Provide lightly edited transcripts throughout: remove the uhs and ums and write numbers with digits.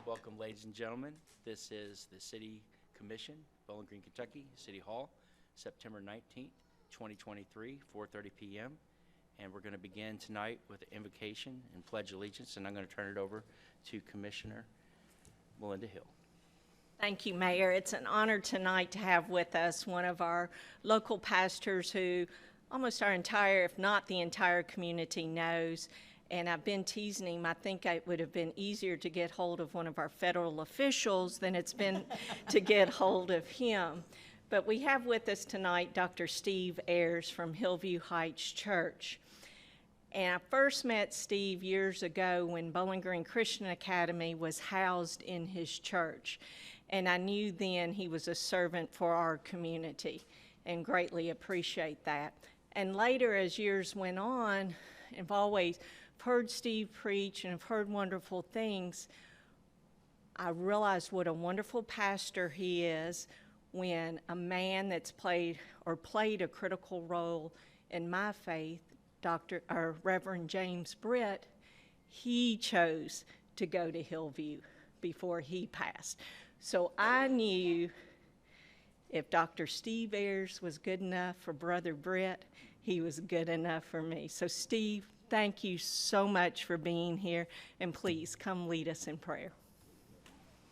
Welcome, ladies and gentlemen. This is the City Commission, Bowling Green, Kentucky, City Hall, September 19th, 2023, 4:30 p.m. And we're going to begin tonight with an invocation and pledge allegiance, and I'm going to turn it over to Commissioner Melinda Hill. Thank you, Mayor. It's an honor tonight to have with us one of our local pastors who almost our entire, if not the entire community knows. And I've been teasing him. I think it would have been easier to get hold of one of our federal officials than it's been to get hold of him. But we have with us tonight Dr. Steve Ayers from Hillview Heights Church. And I first met Steve years ago when Bowling Green Christian Academy was housed in his church. And I knew then he was a servant for our community and greatly appreciate that. And later, as years went on, I've always heard Steve preach and I've heard wonderful things. I realized what a wonderful pastor he is when a man that's played a critical role in my faith, Reverend James Britt, he chose to go to Hillview before he passed. So I knew if Dr. Steve Ayers was good enough for Brother Britt, he was good enough for me. So Steve, thank you so much for being here, and please come lead us in prayer.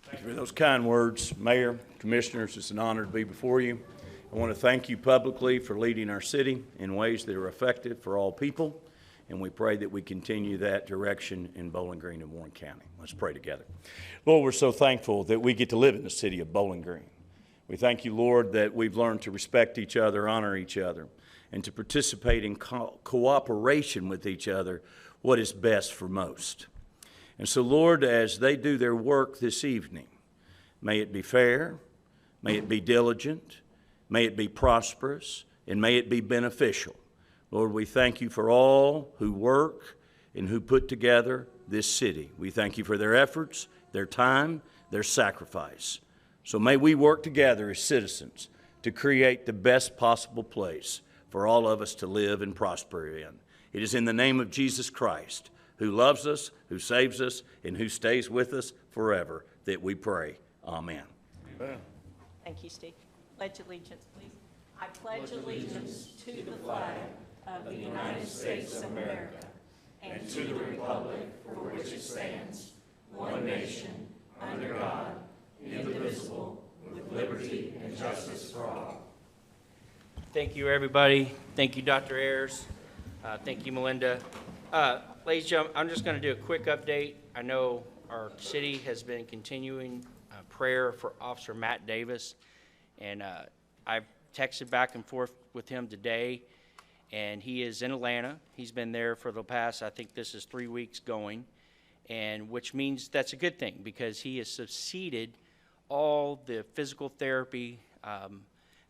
Thank you for those kind words, Mayor, Commissioners. It's an honor to be before you. I want to thank you publicly for leading our city in ways that are effective for all people, and we pray that we continue that direction in Bowling Green and Warren County. Let's pray together. Lord, we're so thankful that we get to live in the city of Bowling Green. We thank you, Lord, that we've learned to respect each other, honor each other, and to participate in cooperation with each other, what is best for most. And so, Lord, as they do their work this evening, may it be fair, may it be diligent, may it be prosperous, and may it be beneficial. Lord, we thank you for all who work and who put together this city. We thank you for their efforts, their time, their sacrifice. So may we work together as citizens to create the best possible place for all of us to live and prosper in. It is in the name of Jesus Christ, who loves us, who saves us, and who stays with us forever, that we pray. Amen. Amen. Thank you, Steve. Pledge allegiance, please. I pledge allegiance to the flag of the United States of America and to the republic for which it stands, one nation, under God, indivisible, with liberty and justice for all. Thank you, everybody. Thank you, Dr. Ayers. Thank you, Melinda. Ladies and gentlemen, I'm just going to do a quick update. I know our city has been continuing prayer for Officer Matt Davis, and I've texted back and forth with him today, and he is in Atlanta. He's been there for the past, I think this is 3 weeks going, and which means that's a good thing because he has succeeded all the physical therapy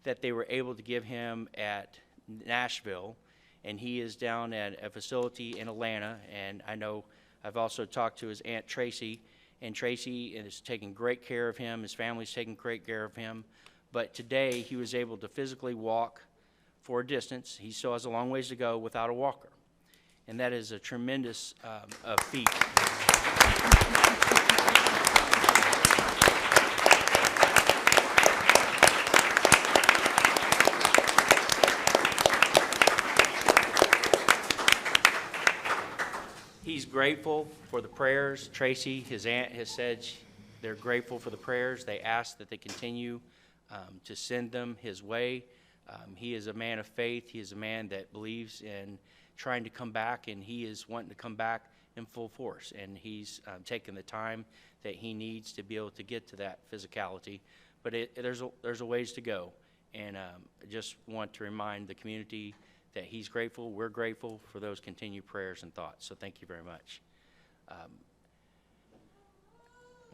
that they were able to give him at Nashville, and he is down at a facility in Atlanta. And I know I've also talked to his Aunt Tracy, and Tracy is taking great care of him. His family's taking great care of him. But today he was able to physically walk for a distance. He still has a long ways to go without a walker, and that is a tremendous feat. He's grateful for the prayers. Tracy, his aunt, has said they're grateful for the prayers. They ask that they continue to send them his way. He is a man of faith. He is a man that believes in trying to come back, and he is wanting to come back in full force. And he's taken the time that he needs to be able to get to that physicality. But there's a ways to go. And I just want to remind the community that he's grateful, we're grateful for those continued prayers and thoughts. So thank you very much.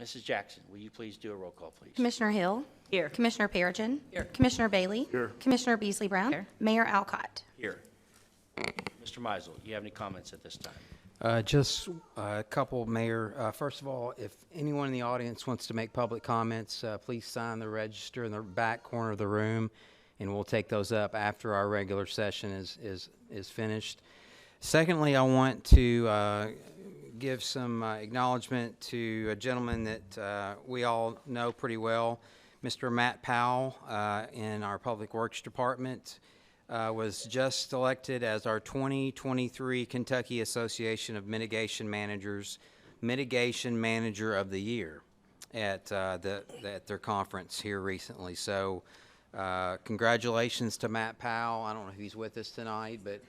Mrs. Jackson, will you please do a roll call, please? Commissioner Hill. Here. Commissioner Perigin. Here. Commissioner Bailey. Here. Commissioner Beasley Brown. Here. Mayor Alcott. Here. Mr. Meisel, you have any comments at this time? Just a couple, Mayor. First of all, if anyone in the audience wants to make public comments, please sign the register in the back corner of the room, and we'll take those up after our regular session is finished. Secondly, I want to give some acknowledgement to a gentleman that we all know pretty well, Mr. Matt Powell in our Public Works Department. Was just elected as our 2023 Kentucky Association of Mitigation Managers Mitigation Manager of the Year at their conference here recently. So congratulations to Matt Powell. I don't know if he's with us tonight, but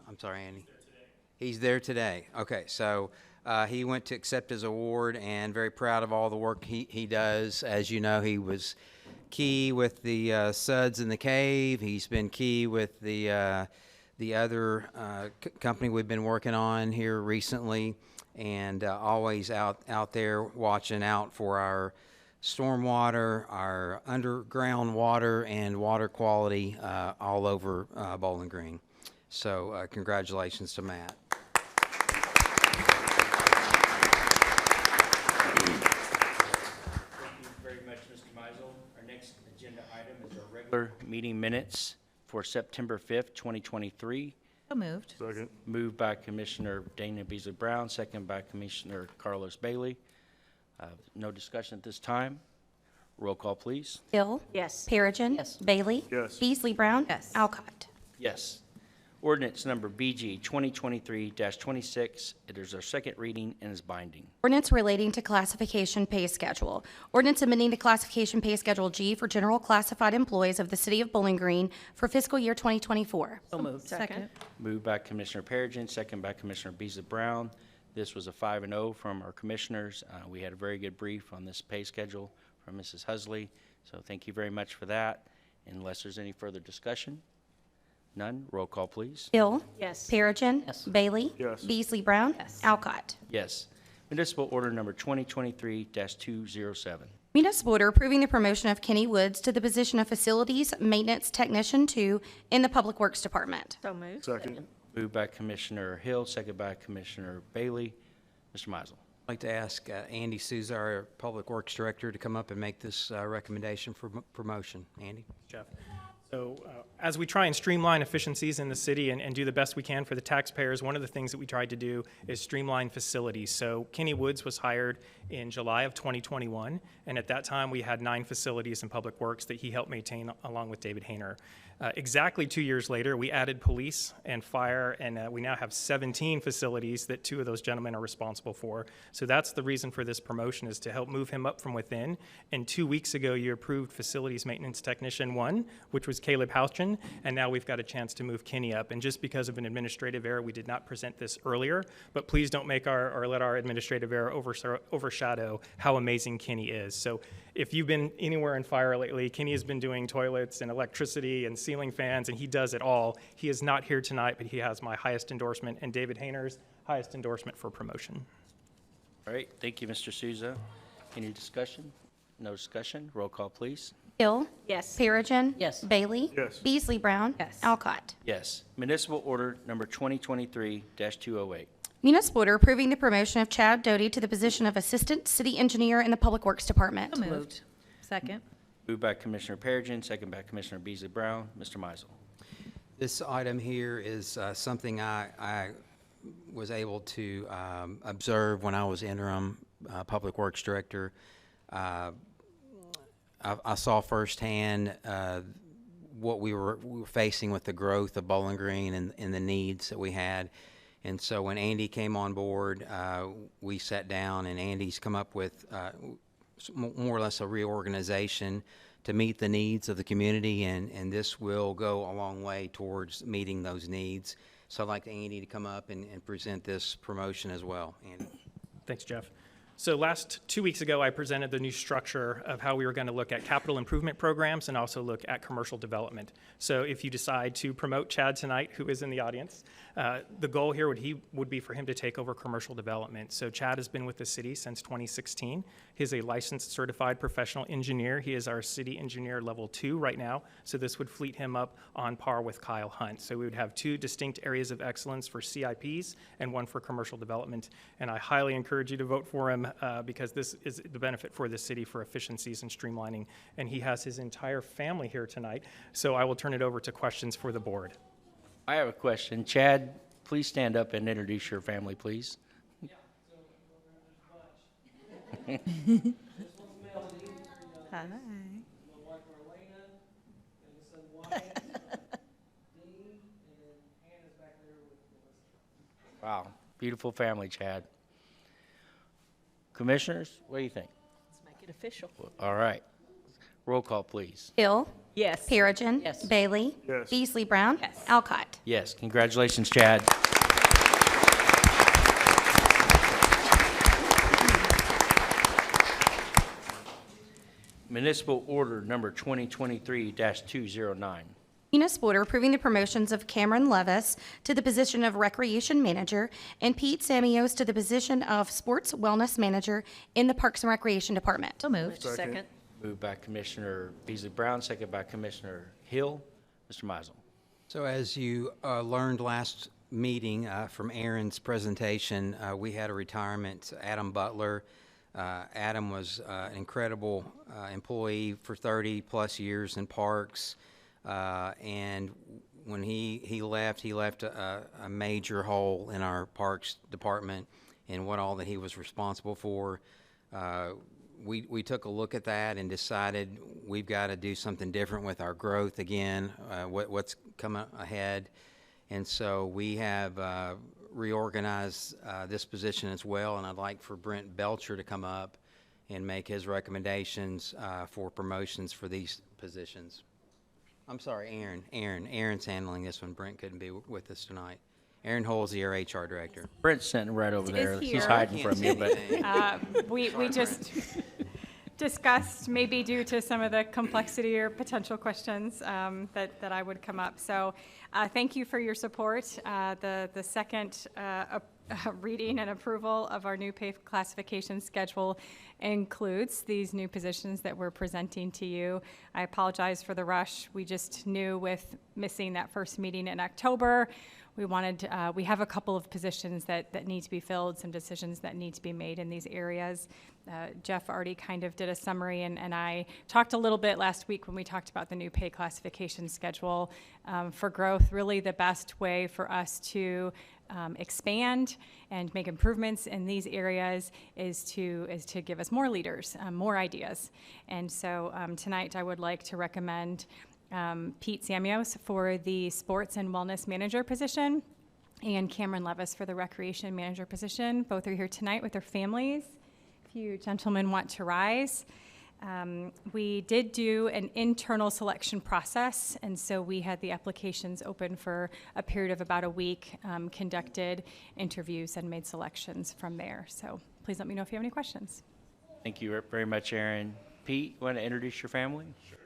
I'm sorry, Andy. He's there today. Okay, so he went to accept his award and very proud of all the work he does. As you know, he was key with the suds in the cave. He's been key with the other company we've been working on here recently, and always out there watching out for our stormwater, our underground water, and water quality all over Bowling Green. So congratulations to Matt. Regular meeting minutes for September 5th, 2023. So moved. Second. Moved by Commissioner Dana Beasley Brown, second by Commissioner Carlos Bailey. No discussion at this time. Roll call, please. Hill. Yes. Perigin. Yes. Bailey. Yes. Beasley Brown. Yes. Alcott. Yes. Ordinance number BG 2023-26. It is our second reading and is binding. Ordinance relating to classification pay schedule. Ordinance amending the classification pay schedule G for general classified employees of the city of Bowling Green for fiscal year 2024. So moved. Second. Moved by Commissioner Perigin, second by Commissioner Beasley Brown. This was a 5-0 from our commissioners. We had a very good brief on this pay schedule from Mrs. Husley, so thank you very much for that. Unless there's any further discussion? None. Roll call, please. Hill. Yes. Perigin. Yes. Bailey. Yes. Beasley Brown. Yes. Alcott. Yes. Municipal order number 2023-207. Municipal order approving the promotion of Kenny Woods to the position of Facilities Maintenance Technician 2 in the Public Works Department. So moved. Second. Moved by Commissioner Hill, second by Commissioner Bailey. Mr. Mizel. I'd like to ask Andy Souza, our Public Works Director, to come up and make this recommendation for promotion. Andy? Jeff. So as we try and streamline efficiencies in the city and do the best we can for the taxpayers, one of the things that we tried to do is streamline facilities. So Kenny Woods was hired in July of 2021, and at that time we had 9 facilities in Public Works that he helped maintain along with David Hayner. Exactly 2 years later, we added police and fire, and we now have 17 facilities that 2 of those gentlemen are responsible for. So that's the reason for this promotion, is to help move him up from within. And 2 weeks ago, you approved Facilities Maintenance Technician 1, which was Caleb Houchin, and now we've got a chance to move Kenny up. And just because of an administrative error, we did not present this earlier, but please don't make or let our administrative error overshadow how amazing Kenny is. So if you've been anywhere in fire lately, Kenny has been doing toilets and electricity and ceiling fans, and he does it all. He is not here tonight, but he has my highest endorsement and David Hayner's highest endorsement for promotion. All right, thank you, Mr. Souza. Any discussion? No discussion. Roll call, please. Hill. Yes. Perigin. Yes. Bailey. Yes. Beasley Brown. Yes. Alcott. Yes. Municipal order number 2023-208. Municipal order approving the promotion of Chad Doty to the position of Assistant City Engineer in the Public Works Department. So moved. Second. Moved by Commissioner Perigin, second by Commissioner Beasley Brown. Mr. Mizel. This item here is something I was able to observe when I was interim Public Works Director. I saw firsthand what we were facing with the growth of Bowling Green and the needs that we had. And so when Andy came on board, we sat down, and Andy's come up with more or less a reorganization to meet the needs of the community, and this will go a long way towards meeting those needs. So I'd like Andy to come up and present this promotion as well. Andy. Thanks, Jeff. So last 2 weeks ago, I presented the new structure of how we were going to look at capital improvement programs and also look at commercial development. So if you decide to promote Chad tonight, who is in the audience, the goal here would be for him to take over commercial development. So Chad has been with the city since 2016. He's a licensed certified professional engineer. He is our city engineer level 2 right now. So this would fleet him up on par with Kyle Hunt. So we would have 2 distinct areas of excellence for CIPs and 1 for commercial development. And I highly encourage you to vote for him because this is the benefit for the city for efficiencies and streamlining. And he has his entire family here tonight. So I will turn it over to questions for the board. I have a question. Chad, please stand up and introduce your family, please. Hi. Wow, beautiful family, Chad. Commissioners, what do you think? Let's make it official. All right. Roll call, please. Hill. Yes. Perigin. Yes. Bailey. Yes. Beasley Brown. Yes. Alcott. Yes, congratulations, Chad. Municipal Order Number 2023-209. Municipal order approving the promotions of Cameron Levis to the position of Recreation Manager and Pete Samios to the position of Sports Wellness Manager in the Parks and Recreation Department. So moved. Second. Moved by Commissioner Beasley Brown, second by Commissioner Hill. Mr. Mizel. So as you learned last meeting from Aaron's presentation, we had a retirement, Adam Butler. Adam was an incredible employee for 30-plus years in parks. And when he left a major hole in our parks department and what all that he was responsible for. We took a look at that and decided we've got to do something different with our growth again, what's coming ahead. And so we have reorganized this position as well, and I'd like for Brent Belcher to come up and make his recommendations for promotions for these positions. I'm sorry, Aaron. Aaron's handling this one. Brent couldn't be with us tonight. Aaron Holsey, our HR director. Brent's sitting right over there. Is He's here. hiding from you, but We just discussed, maybe due to some of the complexity or potential questions that I would come up. So thank you for your support. The second reading and approval of our new pay classification schedule includes these new positions that we're presenting to you. I apologize for the rush. We just knew with missing that first meeting in October, we have a couple of positions that need to be filled, some decisions that need to be made in these areas. Jeff already kind of did a summary, and I talked a little bit last week when we talked about the new pay classification schedule. For growth, really the best way for us to expand and make improvements in these areas is to give us more leaders, more ideas. And so tonight I would like to recommend Pete Samios for the Sports and Wellness Manager position and Cameron Levis for the Recreation Manager position. Both are here tonight with their families. If you gentlemen want to rise. We did do an internal selection process, and so we had the applications open for a period of about a week, conducted interviews and made selections from there. So please let me know if you have any questions. thank you very much, Aaron. Pete, you want to introduce your family? Sure.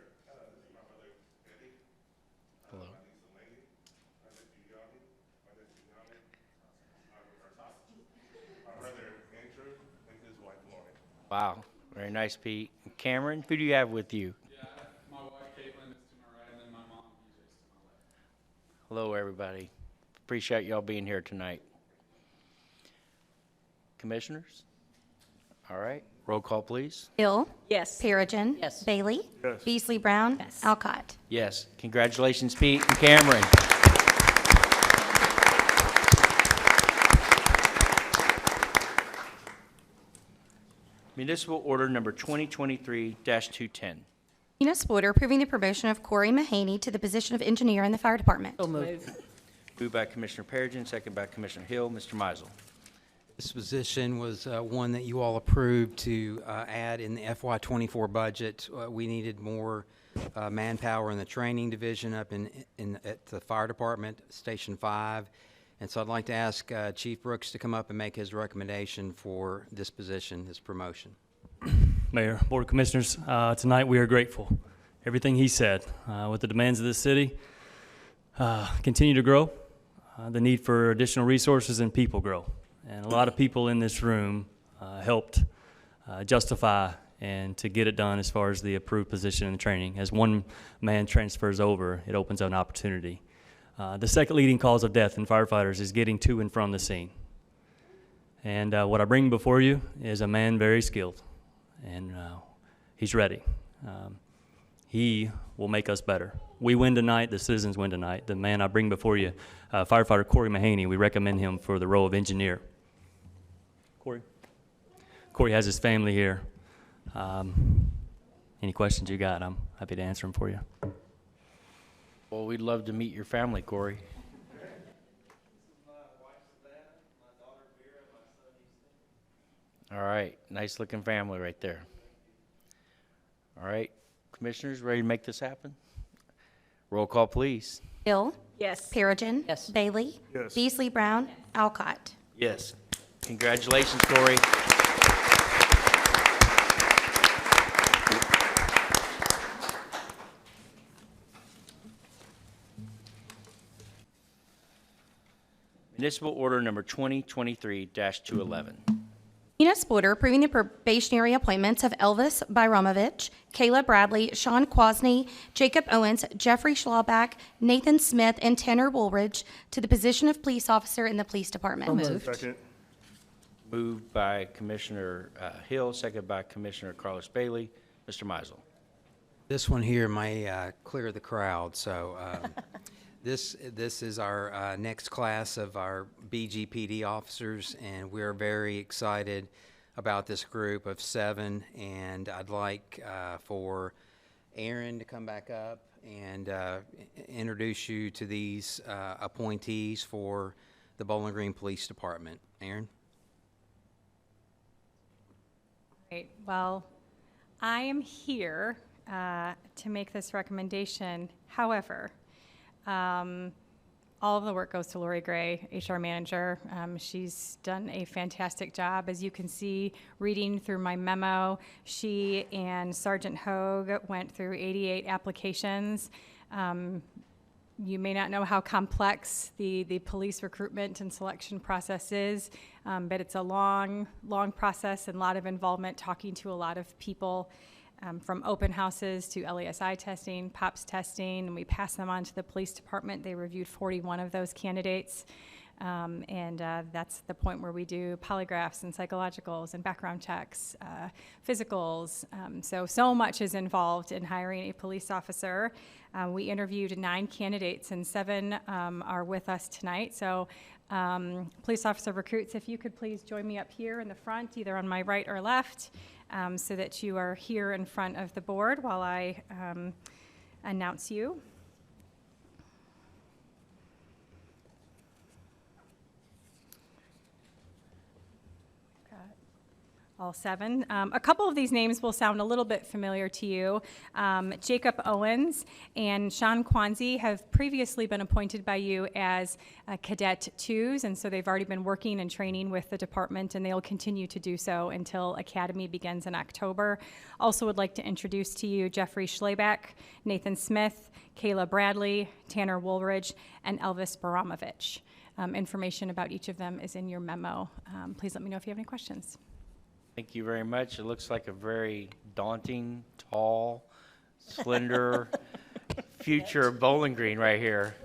Hello. Wow, very nice, Pete. Cameron, who do you have with you? My wife Caitlin is to my right, and then my mom EJ is to my left. Hello, everybody. Appreciate y'all being here tonight. Commissioners? All right, roll call, please. Hill. Yes. Perigin. Yes. Bailey. Yes. Beasley Brown. Yes. Alcott. Yes, congratulations, Pete and Cameron. Municipal Order Number 2023-210. Municipal order approving the promotion of Corey Mahaney to the position of Engineer in the Fire Department. Move. Moved by Commissioner Perigin, second by Commissioner Hill. Mr. Mizel. This position was one that you all approved to add in the FY24 budget. We needed more manpower in the training division up at the fire department, Station 5. And so I'd like to ask Chief Brooks to come up and make his recommendation for this position, this promotion. Mayor, Board of Commissioners, tonight we are grateful. Everything he said, with the demands of this city, continue to grow, the need for additional resources and people grow. And a lot of people in this room helped justify and to get it done as far as the approved position in the training. As one man transfers over, it opens up an opportunity. The second leading cause of death in firefighters is getting to and from the scene. And what I bring before you is a man very skilled, and he's ready. He will make us better. We win tonight, the citizens win tonight. The man I bring before you, firefighter Corey Mahaney, we recommend him for the role of engineer. Corey. Corey has his family here. Any questions you got, I'm happy to answer them for you. Well, we'd love to meet your family, Corey. All right, nice looking family right there. All right, commissioners, ready to make this happen? Roll call, please. Hill. Yes. Perigin. Yes. Bailey. Yes. Beasley Brown. Alcott. Yes. Congratulations, Corey. Municipal order number 2023-211. Municipal order approving the probationary appointments of Elvis Byramovich, Kayla Bradley, Sean Quasney, Jacob Owens, Jeffrey Schlauback, Nathan Smith, and Tanner Woolridge to the position of police officer in the police department. Moved. Moved by Commissioner Hill, seconded by Commissioner Carlos Bailey. Mr. Mizel. This one here may clear the crowd, so this is our next class of our BGPD officers, and we're very excited about this group of 7, and I'd like for Aaron to come back up and introduce you to these appointees for the Bowling Green Police Department. Aaron? Great. Well, I am here to make this recommendation. However, all of the work goes to Lori Gray, HR manager. She's done a fantastic job. As you can see, reading through my memo, she and Sergeant Hogue went through 88 applications. You may not know how complex the police recruitment and selection process is, but it's a long process and a lot of involvement, talking to a lot of people, from open houses to LASI testing, POPS testing, and we pass them on to the police department. They reviewed 41 of those candidates, and that's the point where we do polygraphs and psychologicals and background checks, physicals. So much is involved in hiring a police officer. We interviewed 9 candidates, and 7 are with us tonight. So police officer recruits, if you could please join me up here in the front, either on my right or left, so that you are here in front of the board while I announce you. All 7. A couple of these names will sound a little bit familiar to you. Jacob Owens and Sean Quanzi have previously been appointed by you as Cadet 2s, and so they've already been working and training with the department, and they'll continue to do so until Academy begins in October. Also would like to introduce to you Jeffrey Schlauback, Nathan Smith, Kayla Bradley, Tanner Woolridge, and Elvis Byramovich. Information about each of them is in your memo. Please let me know if you have any questions. Thank you very much. It looks like a very daunting, tall, slender future of Bowling Green right here.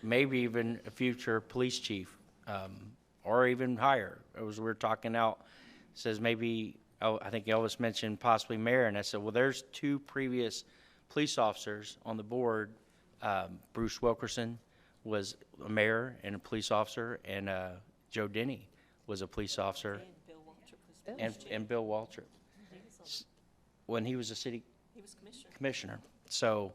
Maybe even a future police chief, or even higher. As we were talking out, says maybe, I think Elvis mentioned possibly mayor, and I said, well, there's 2 previous police officers on the board. Bruce Wilkerson was a mayor and a police officer, and Joe Denny was a police officer. And Bill Waltrip, when he was a city commissioner. So,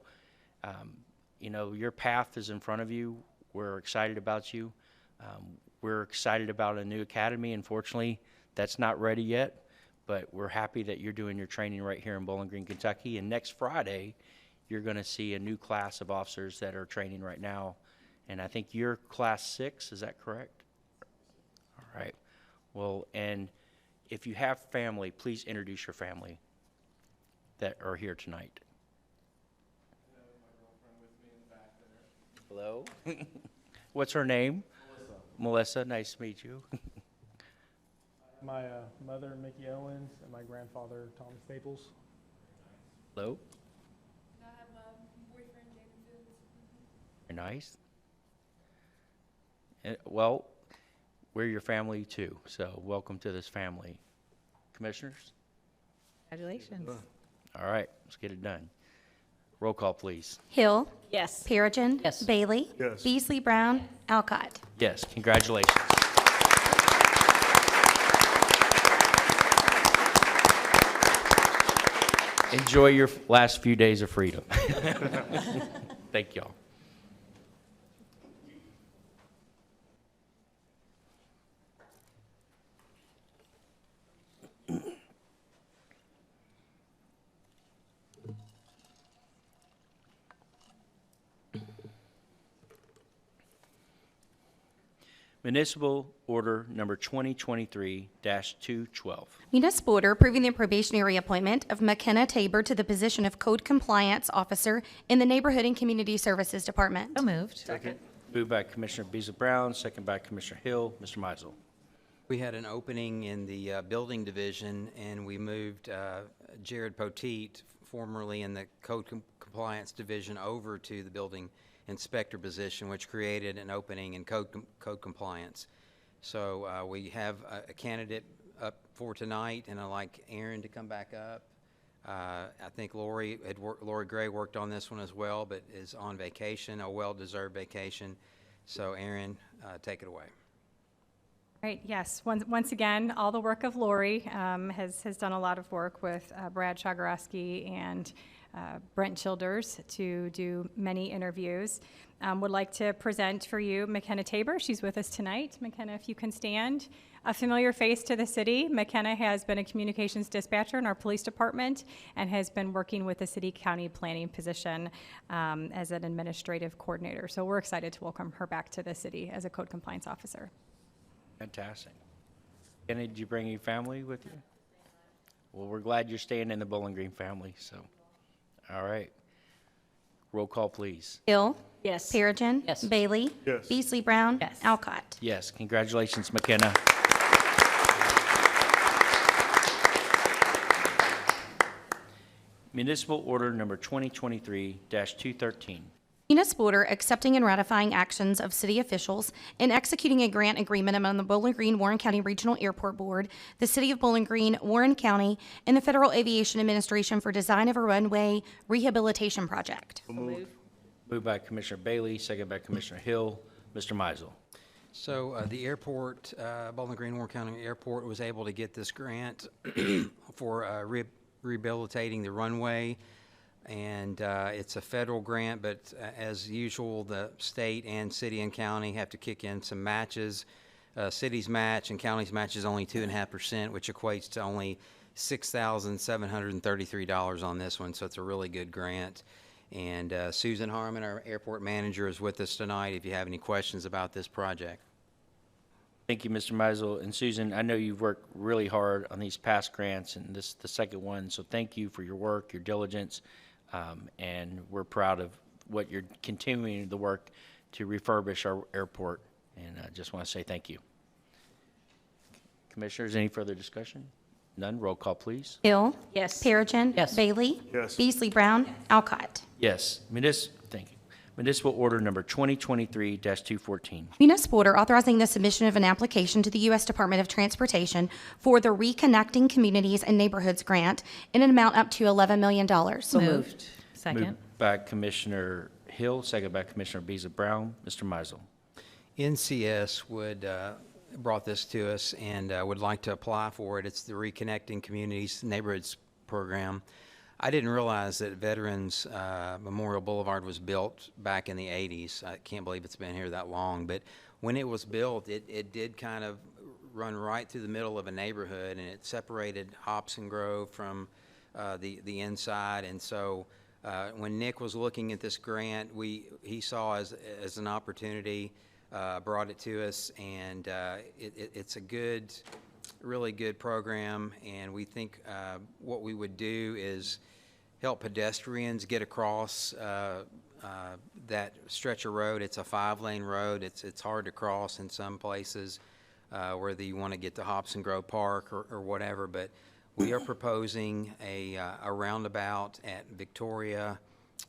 you know, your path is in front of you. We're excited about you. We're excited about a new academy. Unfortunately, that's not ready yet, but we're happy that you're doing your training right here in Bowling Green, Kentucky. And next Friday, you're going to see a new class of officers that are training right now. And I think you're class 6, is that correct? All right. Well, and if you have family, please introduce your family that are here tonight. Hello. What's her name? Melissa. Nice to meet you. My mother, Mickey Owens, and my grandfather, Tom Staples. Hello. I have my boyfriend, David Fields. Very nice. Well, we're your family too, so welcome to this family. Commissioners? Congratulations. All right, let's get it done. Roll call, please. Hill. Yes. Perigin. Yes. Bailey. Yes. Beasley Brown. Alcott. Yes, congratulations. Enjoy your last few days of freedom. Thank y'all. Municipal Order Number 2023-212. Municipal order approving the probationary appointment of McKenna Tabor to the position of Code Compliance Officer in the Neighborhood and Community Services Department. So moved. Moved by Commissioner Beasley Brown, second by Commissioner Hill. Mr. Mizel. We had an opening in the building division, and we moved Jared Poteet, formerly in the Code Compliance Division, over to the building inspector position, which created an opening in code compliance. So we have a candidate up for tonight, and I'd like Aaron to come back up. I think Lori Gray worked on this one as well, but is on vacation, a well-deserved vacation. So Aaron, take it away. Right, yes. Once again, all the work of Lori has done a lot of work with Brad Chagorowski and Brent Childers to do many interviews. Would like to present for you McKenna Tabor. She's with us tonight. McKenna, if you can stand. A familiar face to the city. McKenna has been a communications dispatcher in our police department and has been working with the city-county planning position as an administrative coordinator. So we're excited to welcome her back to the city as a code compliance officer. Fantastic. Kenny, did you bring your family with you? Well, we're glad you're staying in the Bowling Green family, so. All right. Roll call, please. Hill. Yes. Perigin. Yes. Bailey. Yes. Beasley Brown. Yes. Alcott. Yes, congratulations, McKenna. Municipal Order Number 2023-213. Municipal order accepting and ratifying actions of city officials in executing a grant agreement among the Bowling Green Warren County Regional Airport Board, the City of Bowling Green, Warren County, and the Federal Aviation Administration for design of a runway rehabilitation project. Moved by Commissioner Bailey, second by Commissioner Hill. Mr. Mizel. So the airport, Bowling Green Warren County Airport, was able to get this grant for rehabilitating the runway. And it's a federal grant, but as usual, the state and city and county have to kick in some matches. City's match and county's match is only 2.5%, which equates to only $6,733 on this one. So it's a really good grant. And Susan Harmon, our airport manager, is with us tonight if you have any questions about this project. Thank you, Mr. Mizel. And Susan, I know you've worked really hard on these past grants, and this is the second one. So thank you for your work, your diligence. And we're proud of what you're continuing the work to refurbish our airport, and I just want to say thank you. Commissioners, any further discussion? None. Roll call, please. Hill. Yes. Perigin. Yes. Bailey. Yes. Beasley Brown. Alcott. Yes. Thank you. Municipal Order Number 2023-214. Municipal order authorizing the submission of an application to the U.S. Department of Transportation for the Reconnecting Communities and Neighborhoods Grant in an amount up to $11 million. So moved. Second. Moved by Commissioner Hill, second by Commissioner Beasley Brown. Mr. Mizel. NCS brought this to us and would like to apply for it. It's the Reconnecting Communities Neighborhoods Program. I didn't realize that Veterans Memorial Boulevard was built back in the 80s. I can't believe it's been here that long. But when it was built, it did kind of run right through the middle of a neighborhood, and it separated Hobson Grove from the inside. And so when Nick was looking at this grant, he saw as an opportunity, brought it to us, and it's a really good program. And we think what we would do is help pedestrians get across that stretch of road. It's a 5-lane road. It's hard to cross in some places, whether you want to get to Hobson Grove Park or whatever. But we are proposing a roundabout at Victoria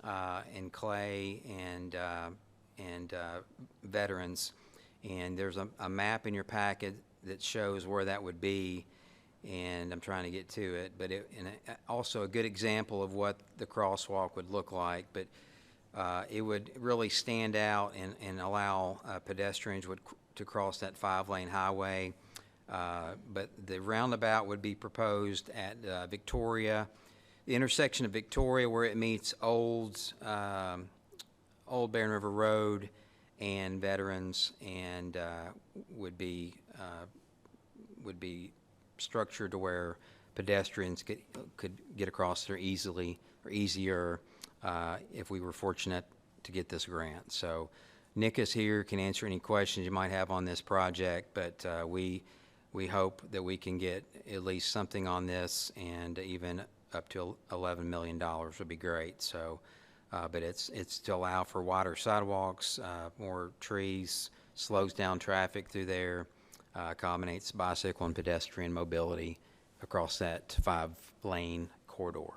and Clay and Veterans. And there's a map in your packet that shows where that would be, and I'm trying to get to it. But also a good example of what the crosswalk would look like. But it would really stand out and allow pedestrians to cross that 5-lane highway. But the roundabout would be proposed at Victoria the intersection of Victoria where it meets Old Barren River Road and Veterans, and would be structured to where pedestrians could get across there easily or easier if we were fortunate to get this grant. So Nick is here, can answer any questions you might have on this project, but we hope that we can get at least something on this, and even up to $11 million would be great. So, but it's to allow for wider sidewalks, more trees, slows down traffic through there, accommodates bicycle and pedestrian mobility across that 5-lane corridor.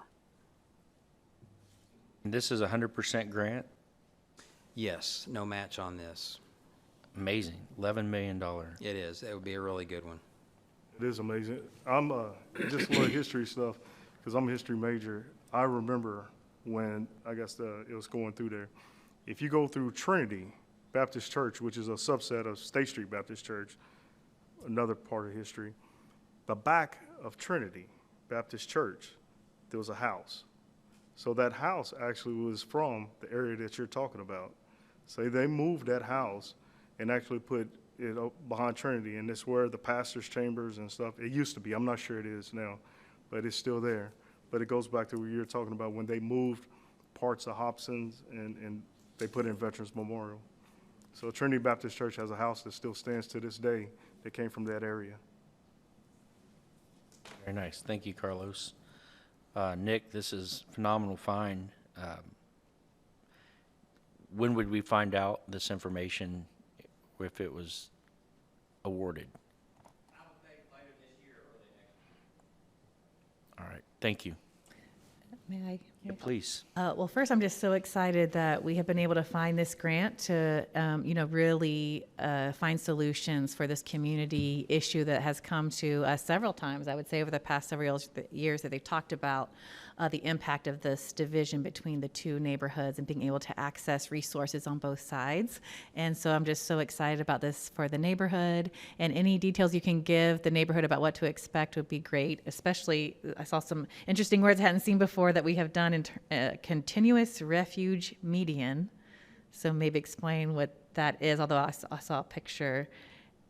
This is a 100% grant? Yes, no match on this. Amazing, $11 million. It is. It would be a really good one. It is amazing. I'm just a little history stuff, because I'm a history major. I remember when, I guess, it was going through there. If you go through Trinity Baptist Church, which is a subset of State Street Baptist Church, another part of history, the back of Trinity Baptist Church, there was a house. So that house actually was from the area that you're talking about. So they moved that house and actually put it up behind Trinity, and it's where the pastor's chambers and stuff, it used to be, I'm not sure it is now, but it's still there. But it goes back to what you were talking about when they moved parts of Hobson's and they put in Veterans Memorial. So Trinity Baptist Church has a house that still stands to this day that came from that area. Very nice. Thank you, Carlos. Nick, this is phenomenal find. When would we find out this information if it was awarded? I would think later this year or early next year. All right, thank you. May I? Yeah, please. Well, first, I'm just so excited that we have been able to find this grant to, really find solutions for this community issue that has come to us several times, I would say, over the past several years that they've talked about the impact of this division between the two neighborhoods and being able to access resources on both sides. And so I'm just so excited about this for the neighborhood, and any details you can give the neighborhood about what to expect would be great. Especially, I saw some interesting words I hadn't seen before that we have done in continuous refuge median. So maybe explain what that is, although I saw a picture.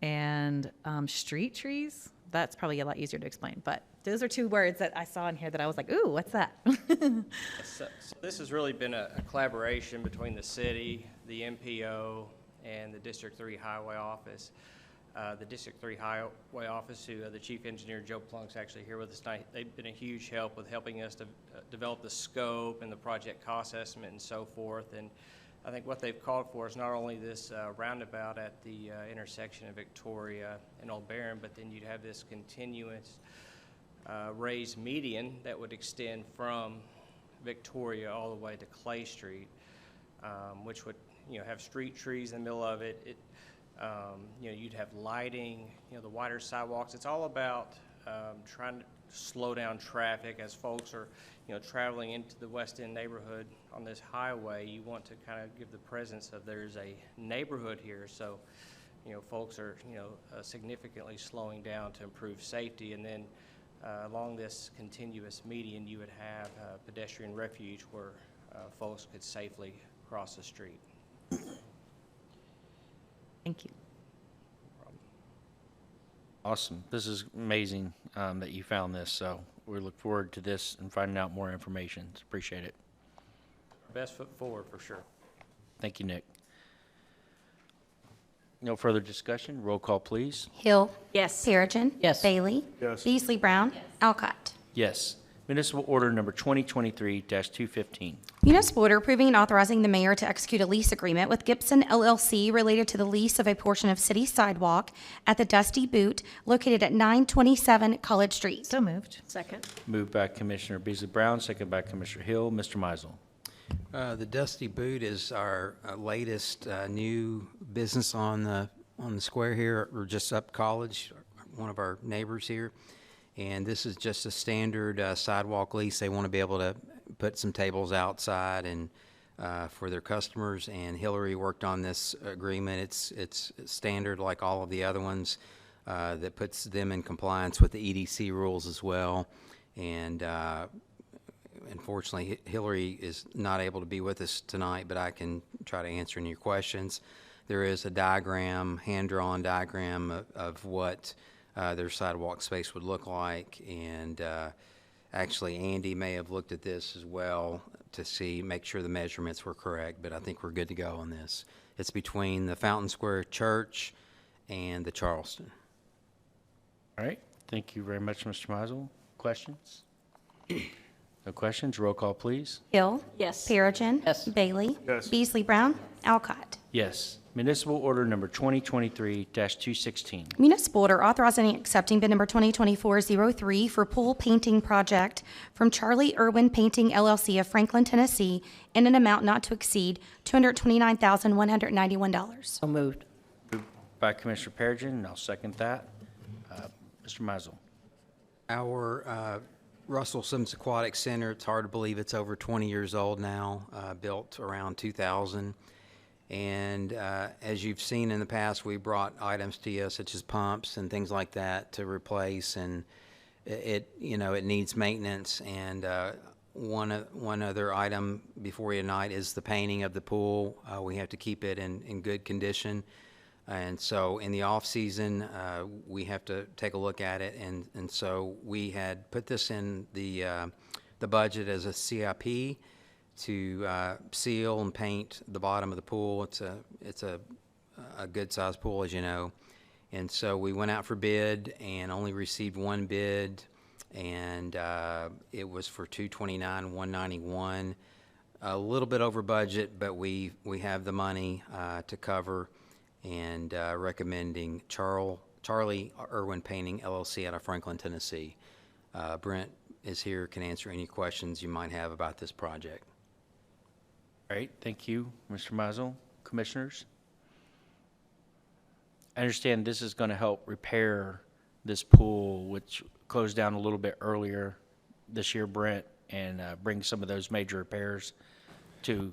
And street trees, that's probably a lot easier to explain. But those are two words that I saw in here that I was like, ooh, what's that? So this has really been a collaboration between the city, the MPO, and the District 3 Highway Office. The District 3 Highway Office, who the Chief Engineer, Joe Plunk's actually here with us tonight, they've been a huge help with helping us to develop the scope and the project cost estimate and so forth. And I think what they've called for is not only this roundabout at the intersection of Victoria and Old Barren, but then you'd have this continuous raised median that would extend from Victoria all the way to Clay Street, which would have street trees in the middle of it. You'd have lighting, the wider sidewalks. It's all about trying to slow down traffic as folks are, traveling into the West End neighborhood on this highway. You want to kind of give the presence of there's a neighborhood here, so folks are significantly slowing down to improve safety. And then along this continuous median, you would have pedestrian refuge where folks could safely cross the street. Thank you. Awesome. This is amazing that you found this, so we look forward to this and finding out more information. Appreciate it. Best foot forward for sure. Thank you, Nick. No further discussion. Roll call, please. Hill. Yes. Perigin. Yes. Bailey. Yes. Beasley Brown. Alcott. Yes. Municipal Order Number 2023-215. Municipal order approving and authorizing the mayor to execute a lease agreement with Gibson LLC related to the lease of a portion of city sidewalk at the Dusty Boot located at 927 College Street. So moved. Second. Moved by Commissioner Beasley Brown, second by Commissioner Hill. Mr. Meisel. The Dusty Boot is our latest new business on the square here. We're just up College, one of our neighbors here. And this is just a standard sidewalk lease. They want to be able to put some tables outside and for their customers. And Hillary worked on this agreement. It's standard like all of the other ones that puts them in compliance with the EDC rules as well. And Unfortunately, Hillary is not able to be with us tonight, but I can try to answer any of your questions. There is a diagram, hand-drawn diagram of what their sidewalk space would look like, and actually, Andy may have looked at this as well to make sure the measurements were correct, but I think we're good to go on this. It's between the Fountain Square Church and the Charleston. All right, thank you very much, Mr. Mizel. Questions? No questions, roll call, please. Hill. Yes. Perigin. Yes. Bailey. Yes. Beasley Brown. Alcott. Yes. Municipal order number 2023-216. Municipal order authorizing and accepting bid number 2024-03 for pool painting project from Charlie Irwin Painting LLC of Franklin, Tennessee, in an amount not to exceed $229,191. So moved. Moved by Commissioner Perigin, and I'll second that. Mr. Mizel. Our Russell Simmons Aquatic Center, it's hard to believe it's over 20 years old now, built around 2000. And as you've seen in the past, we brought items to you such as pumps and things like that to replace, and it needs maintenance. And one other item before you tonight is the painting of the pool. We have to keep it in good condition. And so in the off season, we have to take a look at it. And so we had put this in the budget as a CIP to seal and paint the bottom of the pool. It's a good sized pool, as you know. And so we went out for bid and only received one bid, and it was for $229,191. A little bit over budget, but we have the money to cover, and recommending Charlie Irwin Painting LLC out of Franklin, Tennessee. Brent is here, can answer any questions you might have about this project. All right, thank you, Mr. Mizel. Commissioners? I understand this is going to help repair this pool, which closed down a little bit earlier this year, Brent, and bring some of those major repairs to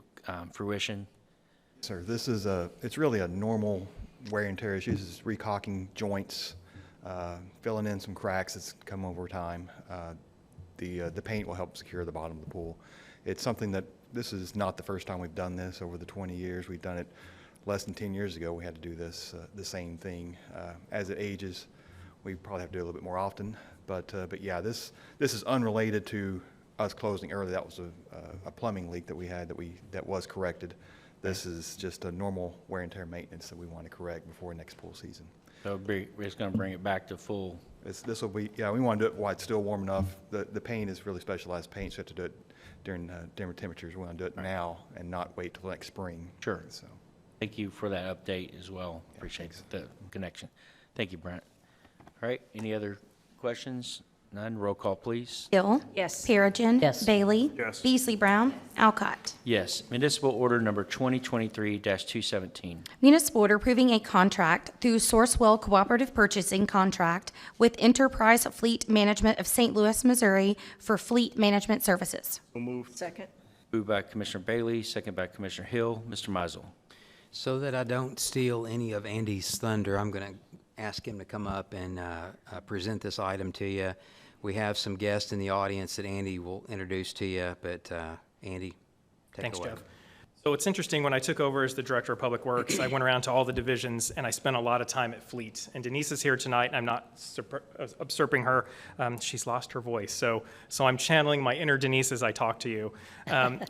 fruition. Sir, it's really a normal wear and tear issue. This is recocking joints, filling in some cracks that's come over time. The paint will help secure the bottom of the pool. It's something that, this is not the first time we've done this over the 20 years. We've done it less than 10 years ago. We had to do this, the same thing. As it ages, we probably have to do it a little bit more often. But yeah, this is unrelated to us closing early. That was a plumbing leak that we had that was corrected. This is just a normal wear and tear maintenance that we want to correct before next pool season. So it's going to bring it back to full. This will be, yeah, we want to do it while it's still warm enough. The paint is really specialized paint, so you have to do it during dimmer temperatures. We want to do it now and not wait till next spring. Sure. So, Thank you for that update as well. Yeah, Appreciate thanks. the connection. Thank you, Brent. All right, any other questions? None, roll call, please. Hill. Yes. Perigin. Yes. Bailey. Yes. Beasley Brown. Alcott. Yes, municipal order number 2023-217. Municipal order approving a contract through Sourcewell Cooperative Purchasing Contract with Enterprise Fleet Management of St. Louis, Missouri for fleet management services. So moved. Second. Moved by Commissioner Bailey, second by Commissioner Hill. Mr. Mizel. So that I don't steal any of Andy's thunder, I'm going to ask him to come up and present this item to you. We have some guests in the audience that Andy will introduce to you, but Andy, take Thanks, it away. Jeff. So it's interesting, when I took over as the Director of Public Works, I went around to all the divisions and I spent a lot of time at Fleet. And Denise is here tonight, and I'm not usurping her. She's lost her voice. So I'm channeling my inner Denise as I talk to you.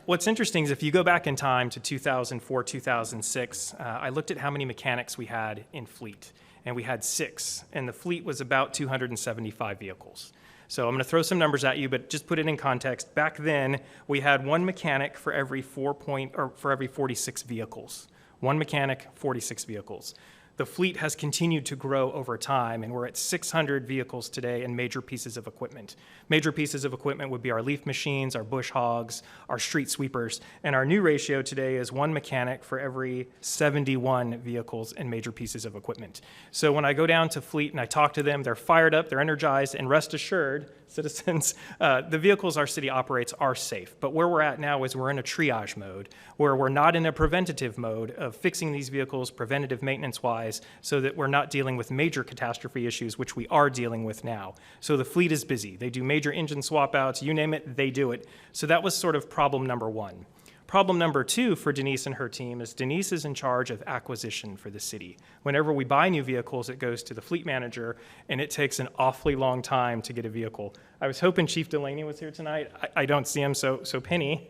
What's interesting is if you go back in time to 2004, 2006, I looked at how many mechanics we had in Fleet. And we had 6, and the fleet was about 275 vehicles. So I'm going to throw some numbers at you, but just put it in context. Back then, we had 1 mechanic for every 46 vehicles. 1 mechanic, 46 vehicles. The fleet has continued to grow over time, and we're at 600 vehicles today and major pieces of equipment. Major pieces of equipment would be our leaf machines, our bush hogs, our street sweepers, and our new ratio today is 1 mechanic for every 71 vehicles and major pieces of equipment. So when I go down to fleet and I talk to them, they're fired up, they're energized, and rest assured, citizens, the vehicles our city operates are safe. But where we're at now is we're in a triage mode, where we're not in a preventative mode of fixing these vehicles preventative maintenance-wise, so that we're not dealing with major catastrophe issues, which we are dealing with now. So the fleet is busy. They do major engine swap outs, you name it, they do it. So that was sort of problem number one. Problem number two for Denise and her team is Denise is in charge of acquisition for the city. Whenever we buy new vehicles, it goes to the fleet manager, and it takes an awfully long time to get a vehicle. I was hoping Chief Delaney was here tonight. I don't see him, so Penny.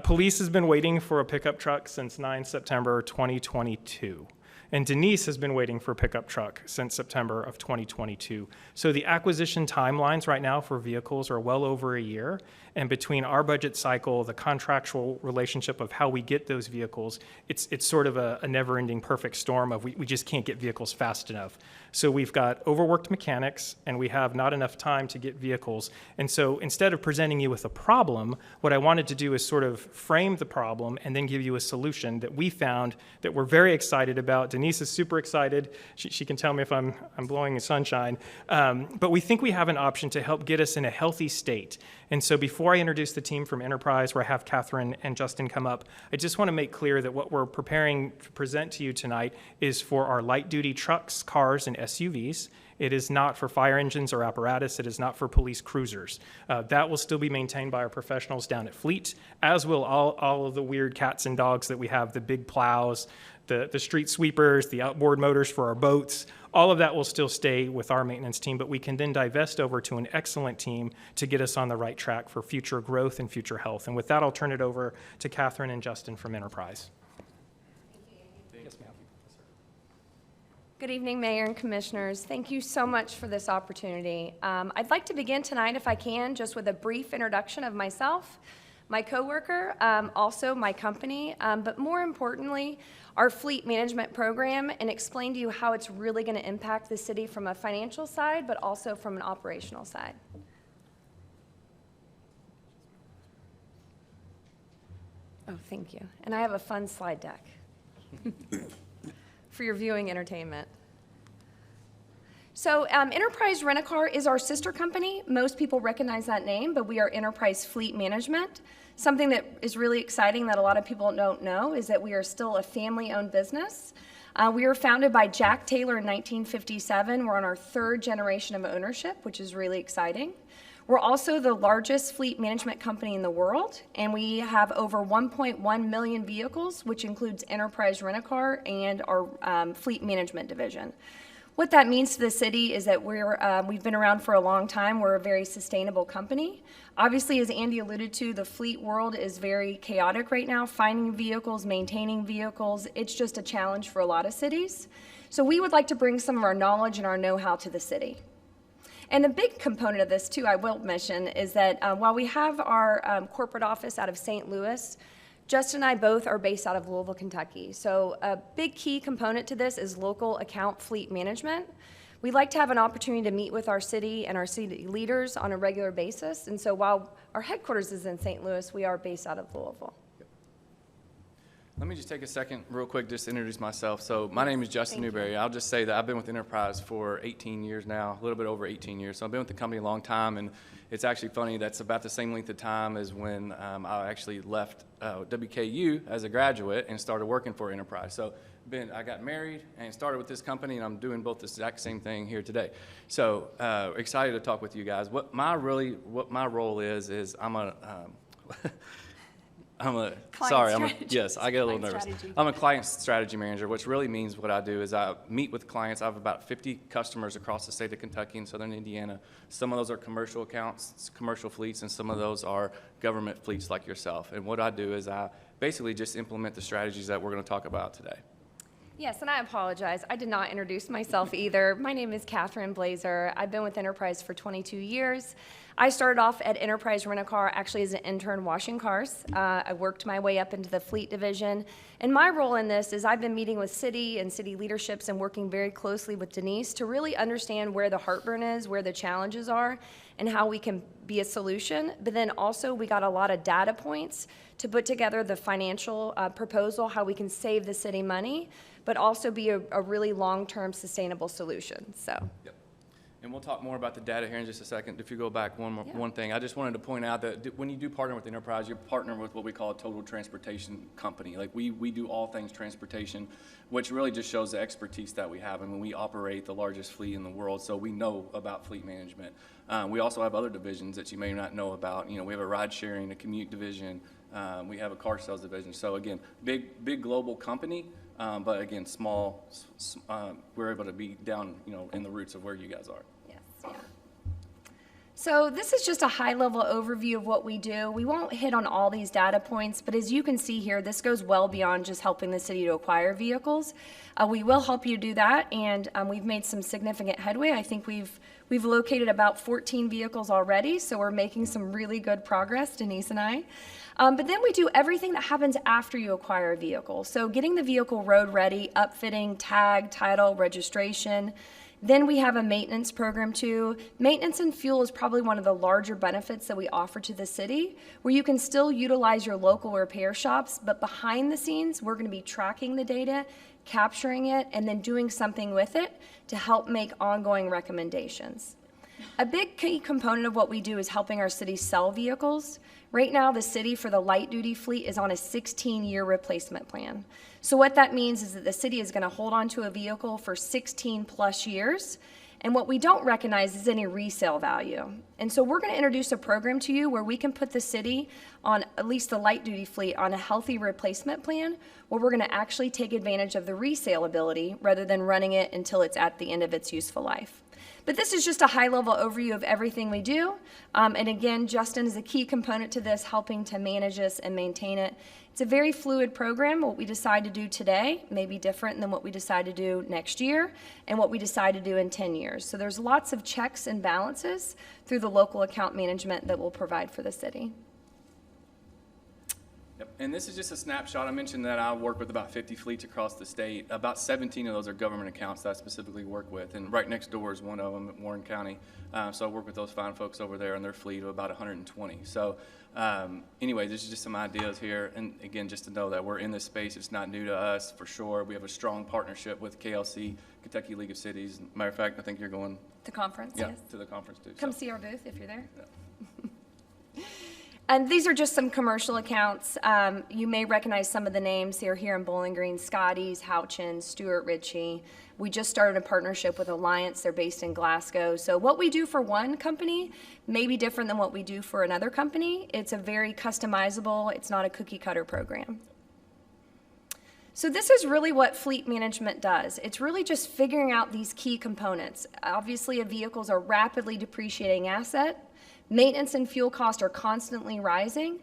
Police has been waiting for a pickup truck since 9 September 2022. And Denise has been waiting for a pickup truck since September of 2022. So the acquisition timelines right now for vehicles are well over a year. And between our budget cycle, the contractual relationship of how we get those vehicles, it's sort of a never-ending perfect storm of we just can't get vehicles fast enough. So we've got overworked mechanics, and we have not enough time to get vehicles. And so instead of presenting you with a problem, what I wanted to do is sort of frame the problem and then give you a solution that we found that we're very excited about. Denise is super excited. She can tell me if I'm blowing sunshine. But we think we have an option to help get us in a healthy state. And so before I introduce the team from Enterprise, where I have Catherine and Justin come up, I just want to make clear that what we're preparing to present to you tonight is for our light-duty trucks, cars, and SUVs. It is not for fire engines or apparatus. It is not for police cruisers. That will still be maintained by our professionals down at Fleet, as will all of the weird cats and dogs that we have, the big plows, the street sweepers, the outboard motors for our boats. All of that will still stay with our maintenance team, but we can then divest over to an excellent team to get us on the right track for future growth and future health. And with that, I'll turn it over to Catherine and Justin from Enterprise. Yes, ma'am. Good evening, Mayor and Commissioners. Thank you so much for this opportunity. I'd like to begin tonight, if I can, just with a brief introduction of myself, my coworker, also my company, but more importantly, our fleet management program, and explain to you how it's really going to impact the city from a financial side, but also from an operational side. Oh, thank you. And I have a fun slide deck for your viewing entertainment. So Enterprise Rent-A-Car is our sister company. Most people recognize that name, but we are Enterprise Fleet Management. Something that is really exciting that a lot of people don't know is that we are still a family-owned business. We were founded by Jack Taylor in 1957. We're on our third generation of ownership, which is really exciting. We're also the largest fleet management company in the world, and we have over 1.1 million vehicles, which includes Enterprise Rent-A-Car and our fleet management division. What that means to the city is that we've been around for a long time. We're a very sustainable company. Obviously, as Andy alluded to, the fleet world is very chaotic right now. Finding vehicles, maintaining vehicles, it's just a challenge for a lot of cities. So we would like to bring some of our knowledge and our know-how to the city. And a big component of this, too, I will mention, is that while we have our corporate office out of St. Louis, Justin and I both are based out of Louisville, Kentucky. So a big key component to this is local account fleet management. We like to have an opportunity to meet with our city and our city leaders on a regular basis. And so while our headquarters is in St. Louis, we are based out of Louisville. Let me just take a second real quick just to introduce myself. So my name is Justin Newberry. I'll just say that I've been with Enterprise for 18 years now, a little bit over 18 years. So I've been with the company a long time, and it's actually funny, that's about the same length of time as when I actually left WKU as a graduate and started working for Enterprise. So I got married and started with this company, and I'm doing both the exact same thing here today. So excited to talk with you guys. What my role is I'm a yes, I get a little nervous. I'm a client strategy manager, which really means what I do is I meet with clients. I have about 50 customers across the state of Kentucky and southern Indiana. Some of those are commercial accounts, commercial fleets, and some of those are government fleets like yourself. And what I do is I basically just implement the strategies that we're going to talk about today. Yes, and I apologize. I did not introduce myself either. My name is Catherine Blazer. I've been with Enterprise for 22 years. I started off at Enterprise Rent-A-Car actually as an intern washing cars. I worked my way up into the fleet division. And my role in this is I've been meeting with city and city leaderships and working very closely with Denise to really understand where the heartburn is, where the challenges are, and how we can be a solution. But then also we got a lot of data points to put together the financial proposal, how we can save the city money, but also be a really long-term sustainable solution. So. Yep. And we'll talk more about the data here in just a second. If you go back one thing, I just wanted to point out that when you do partner with Enterprise, you partner with what we call a total transportation company. Like we do all things transportation, which really just shows the expertise that we have. I mean, we operate the largest fleet in the world, so we know about fleet management. We also have other divisions that you may not know about. You know, we have a ride sharing, a commute division. We have a car sales division. So again, big global company. But again, small, we're able to be down, you know, in the roots of where you guys are. Yes, yeah. So this is just a high-level overview of what we do. We won't hit on all these data points, but as you can see here, this goes well beyond just helping the city to acquire vehicles. We will help you do that, and we've made some significant headway. I think we've located about 14 vehicles already, so we're making some really good progress, Denise and I. But then we do everything that happens after you acquire a vehicle. So getting the vehicle road ready, upfitting, tag, title, registration. Then we have a maintenance program too. Maintenance and fuel is probably one of the larger benefits that we offer to the city, where you can still utilize your local repair shops, but behind the scenes, we're gonna be tracking the data, capturing it, and then doing something with it to help make ongoing recommendations. A big key component of what we do is helping our city sell vehicles. Right now, the city for the light-duty fleet is on a 16-year replacement plan. So what that means is that the city is going to hold on to a vehicle for 16-plus years, and what we don't recognize is any resale value. And so we're going to introduce a program to you where we can put the city on, at least the light-duty fleet, on a healthy replacement plan, where we're going to actually take advantage of the resale ability rather than running it until it's at the end of its useful life. But this is just a high-level overview of everything we do. And again, Justin is a key component to this, helping to manage this and maintain it. It's a very fluid program. What we decide to do today may be different than what we decide to do next year and what we decide to do in 10 years. So there's lots of checks and balances through the local account management that we'll provide for the city. Yep. And this is just a snapshot. I mentioned that I work with about 50 fleets across the state. About 17 of those are government accounts that I specifically work with. And right next door is one of them at Warren County. So I work with those fine folks over there and their fleet of about 120. So anyway, this is just some ideas here. And again, just to know that we're in this space. It's not new to us for sure. We have a strong partnership with KLC, Kentucky League of Cities. Matter of fact, I think you're going. The conference, yeah, yes. To the conference too. Come see our booth if you're there. Yeah. And these are just some commercial accounts. You may recognize some of the names. They're here in Bowling Green: Scotty's, Houchin, Stuart Ritchie. We just started a partnership with Alliance. They're based in Glasgow. So what we do for one company may be different than what we do for another company. It's a very customizable, it's not a cookie cutter program. So this is really what fleet management does. It's really just figuring out these key components. Obviously, a vehicle is a rapidly depreciating asset. Maintenance and fuel costs are constantly rising.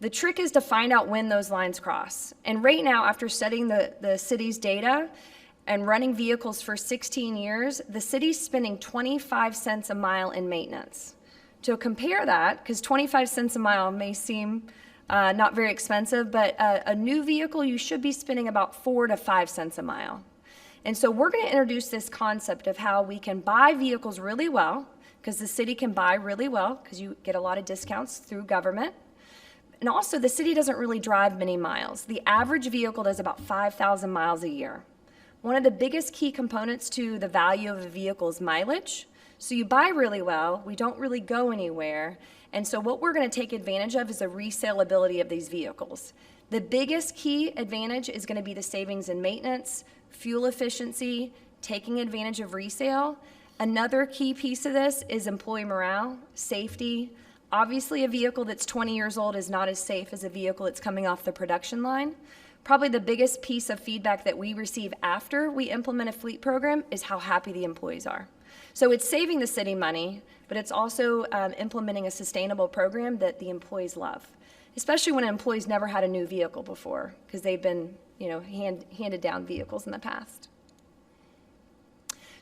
The trick is to find out when those lines cross. And right now, after studying the city's data and running vehicles for 16 years, the city's spending 25 cents a mile in maintenance. To compare that, because 25 cents a mile may seem not very expensive, but a new vehicle, you should be spending about 4 to 5 cents a mile. And so we're going to introduce this concept of how we can buy vehicles really well, because the city can buy really well, because you get a lot of discounts through government. And also, the city doesn't really drive many miles. The average vehicle does about 5,000 miles a year. One of the biggest key components to the value of a vehicle is mileage. So you buy really well, we don't really go anywhere, and so what we're going to take advantage of is the resaleability of these vehicles. The biggest key advantage is going to be the savings in maintenance, fuel efficiency, taking advantage of resale. Another key piece of this is employee morale, safety. Obviously, a vehicle that's 20 years old is not as safe as a vehicle that's coming off the production line. Probably the biggest piece of feedback that we receive after we implement a fleet program is how happy the employees are. So it's saving the city money, but it's also implementing a sustainable program that the employees love, especially when employees never had a new vehicle before, because they've been, handed down vehicles in the past.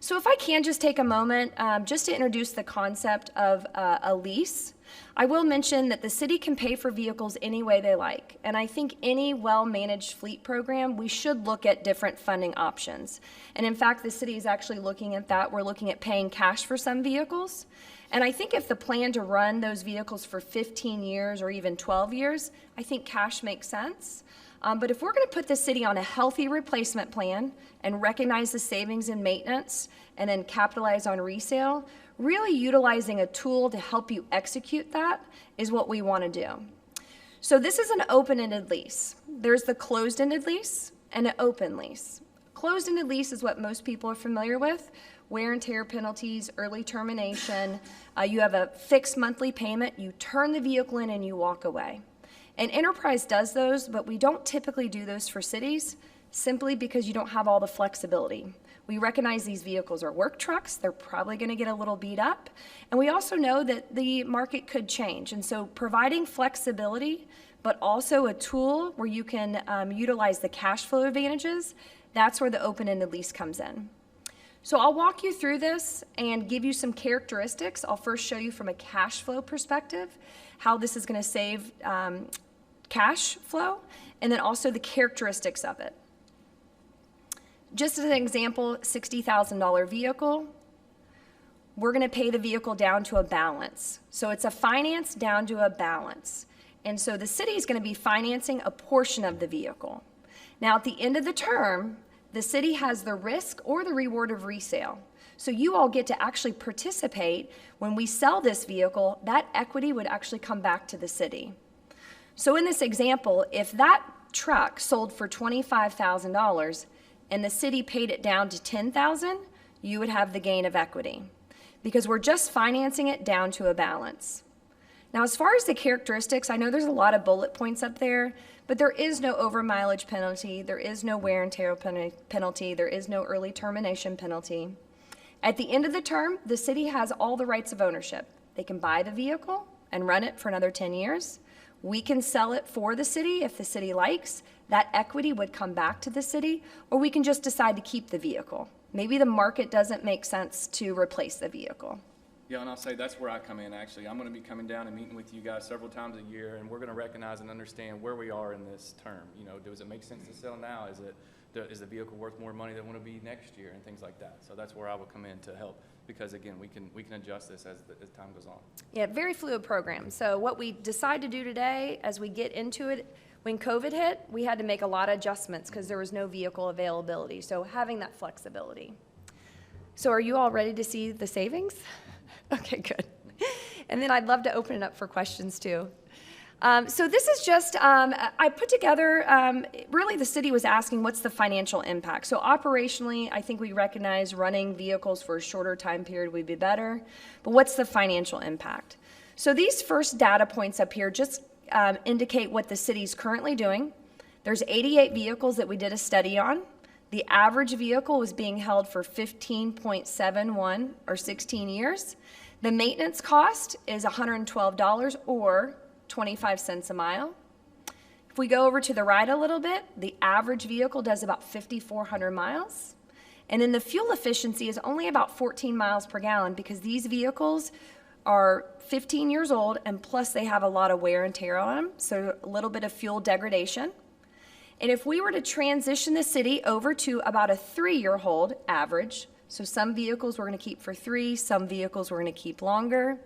So if I can just take a moment just to introduce the concept of a lease. I will mention that the city can pay for vehicles any way they like. And I think any well-managed fleet program, we should look at different funding options. And in fact, the city is actually looking at that. We're looking at paying cash for some vehicles. And I think if the plan to run those vehicles for 15 years or even 12 years, I think cash makes sense. But if we're going to put the city on a healthy replacement plan and recognize the savings in maintenance and then capitalize on resale, really utilizing a tool to help you execute that is what we want to do. So this is an open-ended lease. There's the closed-ended lease and an open lease. Closed-ended lease is what most people are familiar with. Wear and tear penalties, early termination. You have a fixed monthly payment. You turn the vehicle in and you walk away. And Enterprise does those, but we don't typically do those for cities simply because you don't have all the flexibility. We recognize these vehicles are work trucks. They're probably going to get a little beat up. And we also know that the market could change. And so providing flexibility, but also a tool where you can utilize the cash flow advantages, that's where the open-ended lease comes in. So I'll walk you through this and give you some characteristics. I'll first show you from a cash flow perspective how this is going to save cash flow, and then also the characteristics of it. Just as an example, $60,000 vehicle, we're going to pay the vehicle down to a balance. So it's a finance down to a balance. And so the city is going to be financing a portion of the vehicle. Now, at the end of the term, the city has the risk or the reward of resale. So you all get to actually participate when we sell this vehicle. That equity would actually come back to the city. So in this example, if that truck sold for $25,000 and the city paid it down to $10,000, you would have the gain of equity because we're just financing it down to a balance. Now, as far as the characteristics, I know there's a lot of bullet points up there, but there is no over mileage penalty, there is no wear and tear penalty, there is no early termination penalty. At the end of the term, the city has all the rights of ownership. They can buy the vehicle and run it for another 10 years. We can sell it for the city if the city likes. That equity would come back to the city, or we can just decide to keep the vehicle. Maybe the market doesn't make sense to replace the vehicle. Yeah, and I'll say that's where I come in, actually. I'm going to be coming down and meeting with you guys several times a year, and we're going to recognize and understand where we are in this term. You know, does it make sense to sell now? Is the vehicle worth more money than it will be next year, and things like that? So that's where I will come in to help, because again, we can adjust this as time goes on. Yeah, very fluid program. So what we decide to do today, as we get into it, when COVID hit, we had to make a lot of adjustments because there was no vehicle availability. So having that flexibility. So are you all ready to see the savings? Okay, good. And then I'd love to open it up for questions too. So this is just, I put together, really the city was asking what's the financial impact. So operationally, I think we recognize running vehicles for a shorter time period would be better, but what's the financial impact? So these first data points up here just indicate what the city's currently doing. There's 88 vehicles that we did a study on. The average vehicle was being held for 15.71 or 16 years. The maintenance cost is $112 or 25 cents a mile. If we go over to the right a little bit, the average vehicle does about 5,400 miles. And then the fuel efficiency is only about 14 miles per gallon because these vehicles are 15 years old and plus they have a lot of wear and tear on them, so a little bit of fuel degradation. And if we were to transition the city over to about a 3-year hold average, so some vehicles we're going to keep for 3, some vehicles we're going to keep longer,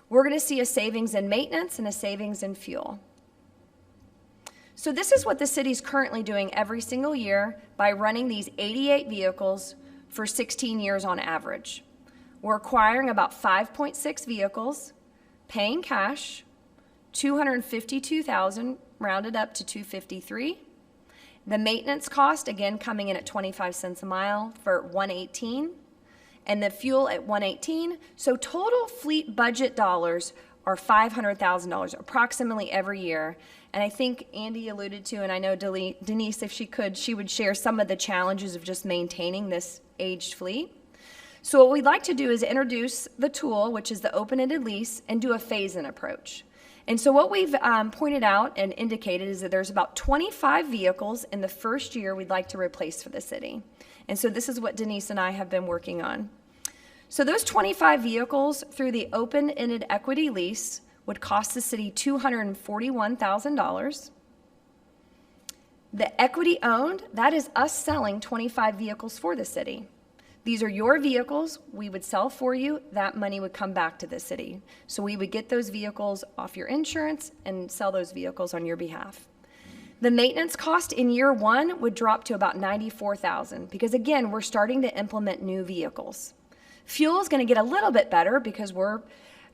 we're going to see a savings in maintenance and a savings in fuel. So this is what the city's currently doing every single year by running these 88 vehicles for 16 years on average. We're acquiring about 5.6 vehicles, paying cash, $252,000 rounded up to $253,000. The maintenance cost, again, coming in at 25 cents a mile for $118, and the fuel at $118. So total fleet budget dollars are $500,000 approximately every year. And I think Andy alluded to, and I know Denise, if she could, she would share some of the challenges of just maintaining this aged fleet. So what we'd like to do is introduce the tool, which is the open-ended lease, and do a phase-in approach. And so what we've pointed out and indicated is that there's about 25 vehicles in the first year we'd like to replace for the city. And so this is what Denise and I have been working on. So those 25 vehicles through the open-ended equity lease would cost the city $241,000. The equity owned, that is us selling 25 vehicles for the city. These are your vehicles we would sell for you. That money would come back to the city. So we would get those vehicles off your insurance and sell those vehicles on your behalf. The maintenance cost in year one would drop to about $94,000 because again, we're starting to implement new vehicles. Fuel is going to get a little bit better because we're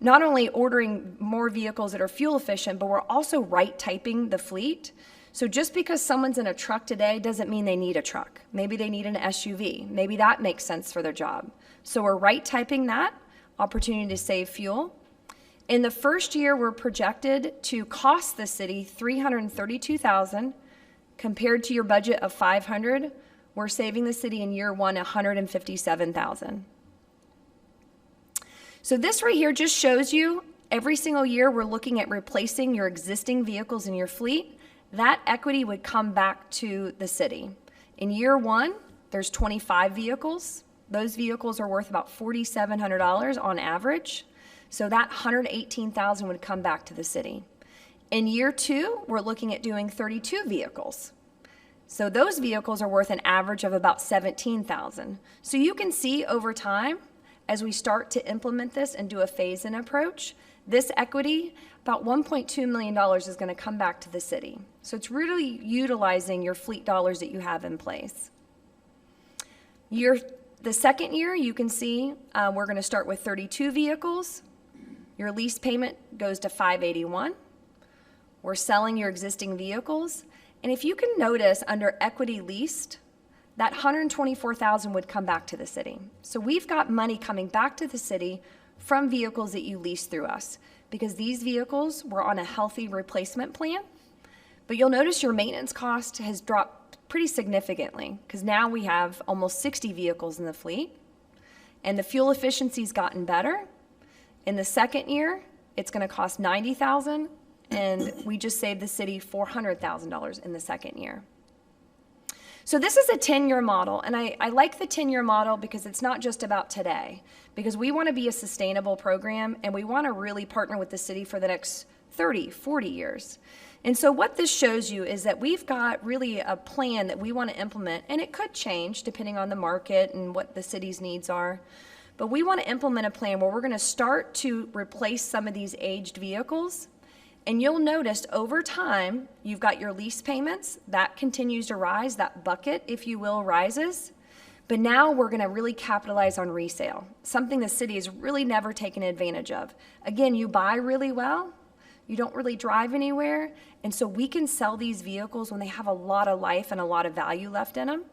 not only ordering more vehicles that are fuel efficient, but we're also right typing the fleet. So just because someone's in a truck today doesn't mean they need a truck. Maybe they need an SUV. Maybe that makes sense for their job. So we're right typing that, opportunity to save fuel. In the first year, we're projected to cost the city $332,000 compared to your budget of $500. We're saving the city in year one $157,000. So this right here just shows you every single year we're looking at replacing your existing vehicles in your fleet. That equity would come back to the city. In year one, there's 25 vehicles. Those vehicles are worth about $4,700 on average. So that $118,000 would come back to the city. In year two, we're looking at doing 32 vehicles. So those vehicles are worth an average of about $17,000. So you can see over time, as we start to implement this and do a phase-in approach, this equity, about $1.2 million is going to come back to the city. So it's really utilizing your fleet dollars that you have in place. The second year, you can see we're going to start with 32 vehicles. Your lease payment goes to $581. We're selling your existing vehicles. And if you can notice under equity leased, that $124,000 would come back to the city. So we've got money coming back to the city from vehicles that you lease through us because these vehicles were on a healthy replacement plan. But you'll notice your maintenance cost has dropped pretty significantly because now we have almost 60 vehicles in the fleet and the fuel efficiency's gotten better. In the second year, it's going to cost $90,000 and we just saved the city $400,000 in the second year. So this is a 10-year model, and I like the 10-year model because it's not just about today, because we want to be a sustainable program, and we want to really partner with the city for the next 30, 40 years. And so what this shows you is that we've got really a plan that we want to implement, and it could change depending on the market and what the city's needs are. But we want to implement a plan where we're going to start to replace some of these aged vehicles. And you'll notice over time, you've got your lease payments. That continues to rise. That bucket, if you will, rises. But now we're going to really capitalize on resale, something the city has really never taken advantage of. Again, you buy really well. You don't really drive anywhere. And so we can sell these vehicles when they have a lot of life and a lot of value left in them.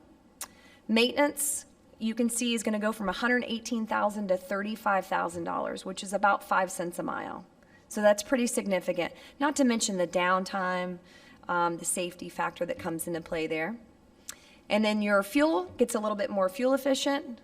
Maintenance, you can see, is going to go from $118,000 to $35,000, which is about 5 cents a mile. So that's pretty significant, not to mention the downtime, the safety factor that comes into play there. And then your fuel gets a little bit more fuel efficient.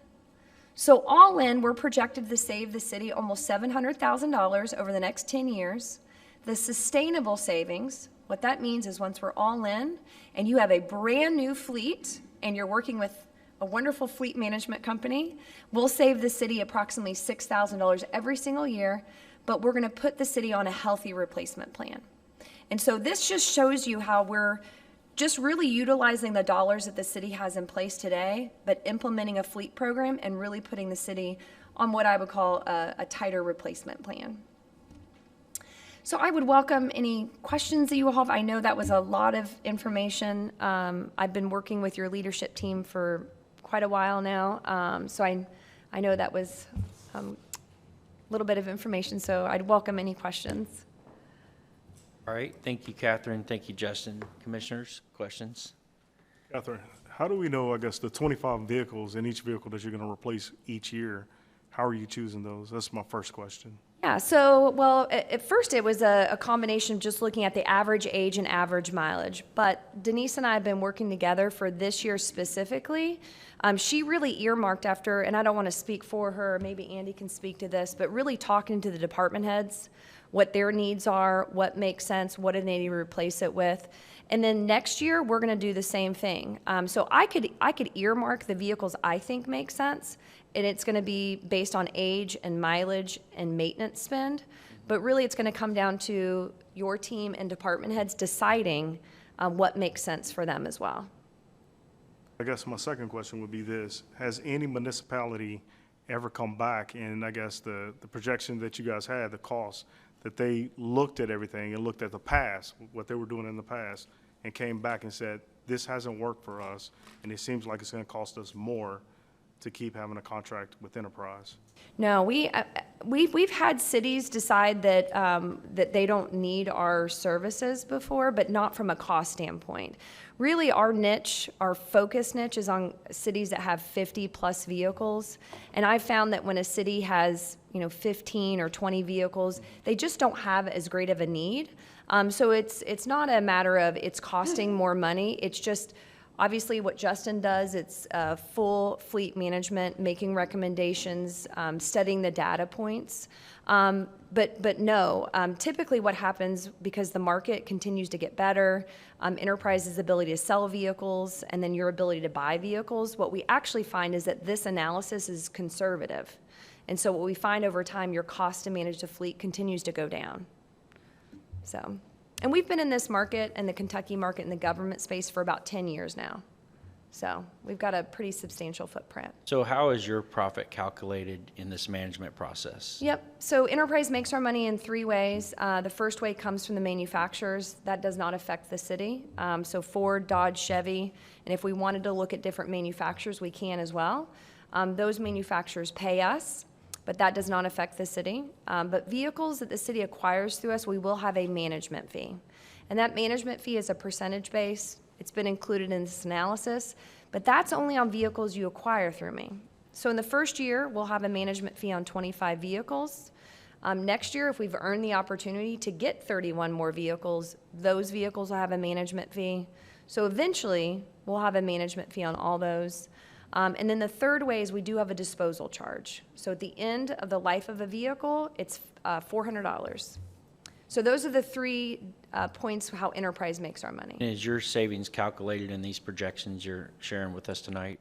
So all in, we're projected to save the city almost $700,000 over the next 10 years. The sustainable savings, what that means is once we're all in and you have a brand new fleet and you're working with a wonderful fleet management company, we'll save the city approximately $6,000 every single year, but we're going to put the city on a healthy replacement plan. And so this just shows you how we're just really utilizing the dollars that the city has in place today, but implementing a fleet program and really putting the city on what I would call a tighter replacement plan. So I would welcome any questions that you have. I know that was a lot of information. I've been working with your leadership team for quite a while now, so I know that was little bit of information, so I'd welcome any questions. All right, thank you, Catherine. Thank you, Justin. Commissioners, questions? Catherine, how do we know, I guess, the 25 vehicles in each vehicle that you're going to replace each year? How are you choosing those? That's my first question. Yeah, so, well, at first it was a combination of just looking at the average age and average mileage. But Denise and I have been working together for this year specifically. She really earmarked after, and I don't want to speak for her, maybe Andy can speak to this, but really talking to the department heads, what their needs are, what makes sense, what do they need to replace it with. And then next year, we're going to do the same thing. So I could earmark the vehicles I think make sense, and it's going to be based on age and mileage and maintenance spend. But really, it's going to come down to your team and department heads deciding what makes sense for them as well. I guess my second question would be this. Has any municipality ever come back and I guess the projection that you guys had, the cost, that they looked at everything and looked at the past, what they were doing in the past, and came back and said, this hasn't worked for us, and it seems like it's going to cost us more to keep having a contract with Enterprise. No, we've had cities decide that, that they don't need our services before, but not from a cost standpoint. Really, our niche, our focus niche is on cities that have 50-plus vehicles. And I've found that when a city has, 15 or 20 vehicles, they just don't have as great of a need. So it's not a matter of it's costing more money. It's just, obviously, what Justin does, it's full fleet management, making recommendations, studying the data points. But no, typically what happens, because the market continues to get better, Enterprise's ability to sell vehicles, and then your ability to buy vehicles, what we actually find is that this analysis is conservative. And so what we find over time, your cost to manage the fleet continues to go down. So, and we've been in this market, and the Kentucky market, in the government space for about 10 years now. So we've got a pretty substantial footprint. So how is your profit calculated in this management process? Yep. So Enterprise makes our money in 3 ways. The first way comes from the manufacturers. That does not affect the city. So Ford, Dodge, Chevy, and if we wanted to look at different manufacturers, we can as well. Those manufacturers pay us, but that does not affect the city. But vehicles that the city acquires through us, we will have a management fee. And that management fee is a percentage base. It's been included in this analysis, but that's only on vehicles you acquire through me. So in the first year, we'll have a management fee on 25 vehicles. Next year, if we've earned the opportunity to get 31 more vehicles, those vehicles will have a management fee. So eventually, we'll have a management fee on all those. And then the third way is we do have a disposal charge. So at the end of the life of a vehicle, it's $400. So those are the 3 points how Enterprise makes our money. Is your savings calculated in these projections you're sharing with us tonight?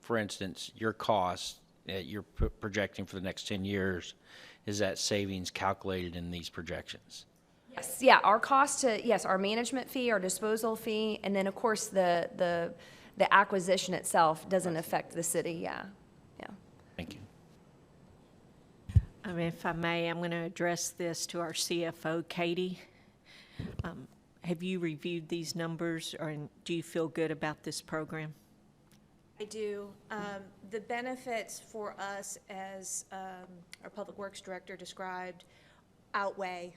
For instance, your cost that you're projecting for the next 10 years, is that savings calculated in these projections? Yes, yeah, our cost to, yes, our management fee, our disposal fee, and then of course the acquisition itself doesn't affect the city, yeah. Thank you. If I may, I'm going to address this to our CFO, Katie. Have you reviewed these numbers, or do you feel good about this program? I do. The benefits for us, as our Public Works Director described, outweigh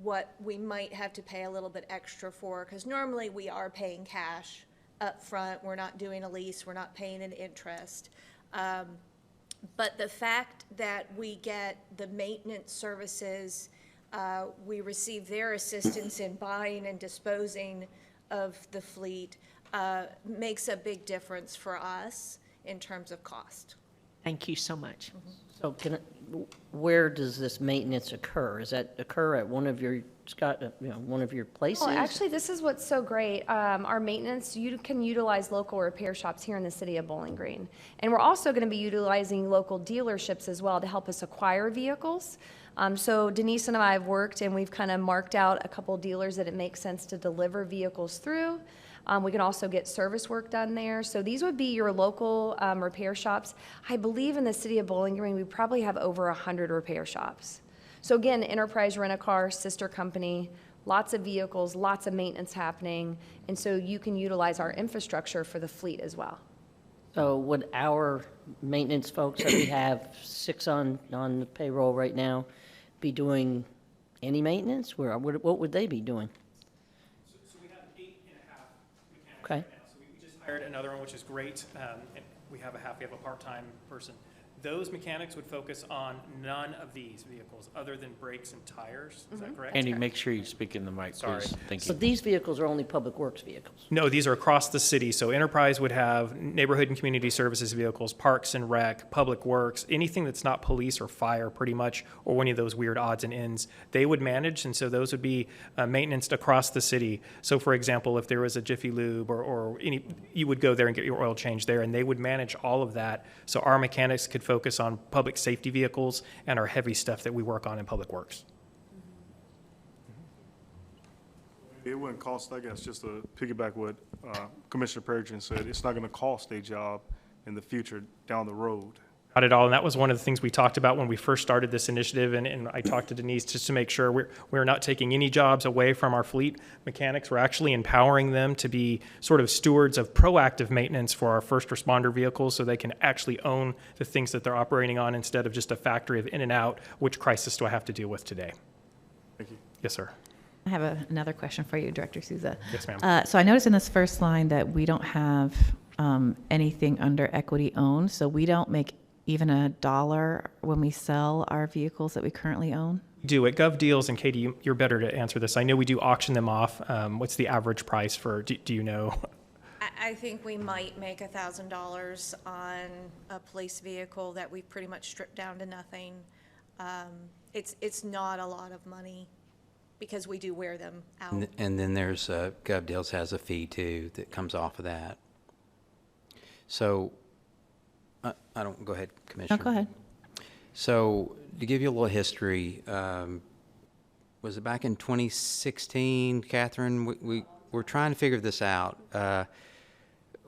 what we might have to pay a little bit extra for, because normally we are paying cash up front. We're not doing a lease. We're not paying an interest. But the fact that we get the maintenance services, we receive their assistance in buying and disposing of the fleet, makes a big difference for us in terms of cost. Thank you so much. So where does this maintenance occur? Does that occur at one of your, one of your places? Well, actually, this is what's so great. Our maintenance, you can utilize local repair shops here in the city of Bowling Green. And we're also going to be utilizing local dealerships as well to help us acquire vehicles. So Denise and I have worked, and we've kind of marked out a couple dealers that it makes sense to deliver vehicles through. We can also get service work done there. So these would be your local repair shops. I believe in the city of Bowling Green, we probably have over 100 repair shops. So again, Enterprise Rent-A-Car, sister company, lots of vehicles, lots of maintenance happening. And so you can utilize our infrastructure for the fleet as well. So would our maintenance folks that we have 6 on the payroll right now be doing any maintenance? What would they be doing? So we have 8.5 mechanics Okay. right now. So we just hired another one, which is great. And we have a part-time person. Those mechanics would focus on none of these vehicles other than brakes and tires. Is that correct? Andy, make sure you speak in the mic, Sorry. please. Thank So you. these vehicles are only Public Works vehicles? No, these are across the city. So Enterprise would have neighborhood and community services vehicles, parks and rec, public works, anything that's not police or fire pretty much, or any of those weird odds and ends, they would manage. And so those would be maintenanced across the city. So for example, if there was a Jiffy Lube or any, you would go there and get your oil change there, and they would manage all of that. So our mechanics could focus on public safety vehicles and our heavy stuff that we work on in public works. It wouldn't cost, I guess, just to piggyback what Commissioner Perigin said, it's not going to cost a job in the future down the road Not at all, and that was one of the things we talked about when we first started this initiative, and I talked to Denise just to make sure we're not taking any jobs away from our fleet mechanics. We're actually empowering them to be sort of stewards of proactive maintenance for our first responder vehicles so they can actually own the things that they're operating on instead of just a factory of in and out, which crisis do I have to deal with today? Thank you. Yes, sir. I have another question for you, Director Souza. Yes, ma'am. So I noticed in this first line that we don't have anything under equity owned, so we don't make even $1 when we sell our vehicles that we currently own? Do at Gov Deals, and Katie, you're better to answer this. I know we do auction them off. What's the average price for, do you know? I think we might make $1,000 on a police vehicle that we've pretty much stripped down to nothing. It's not a lot of money because we do wear them out. And then there's, Gov Deals has a fee too that comes off of that. So, I don't, go ahead, Commissioner. No, go ahead. So, to give you a little history, was it back in 2016, Catherine? We were trying to figure this out.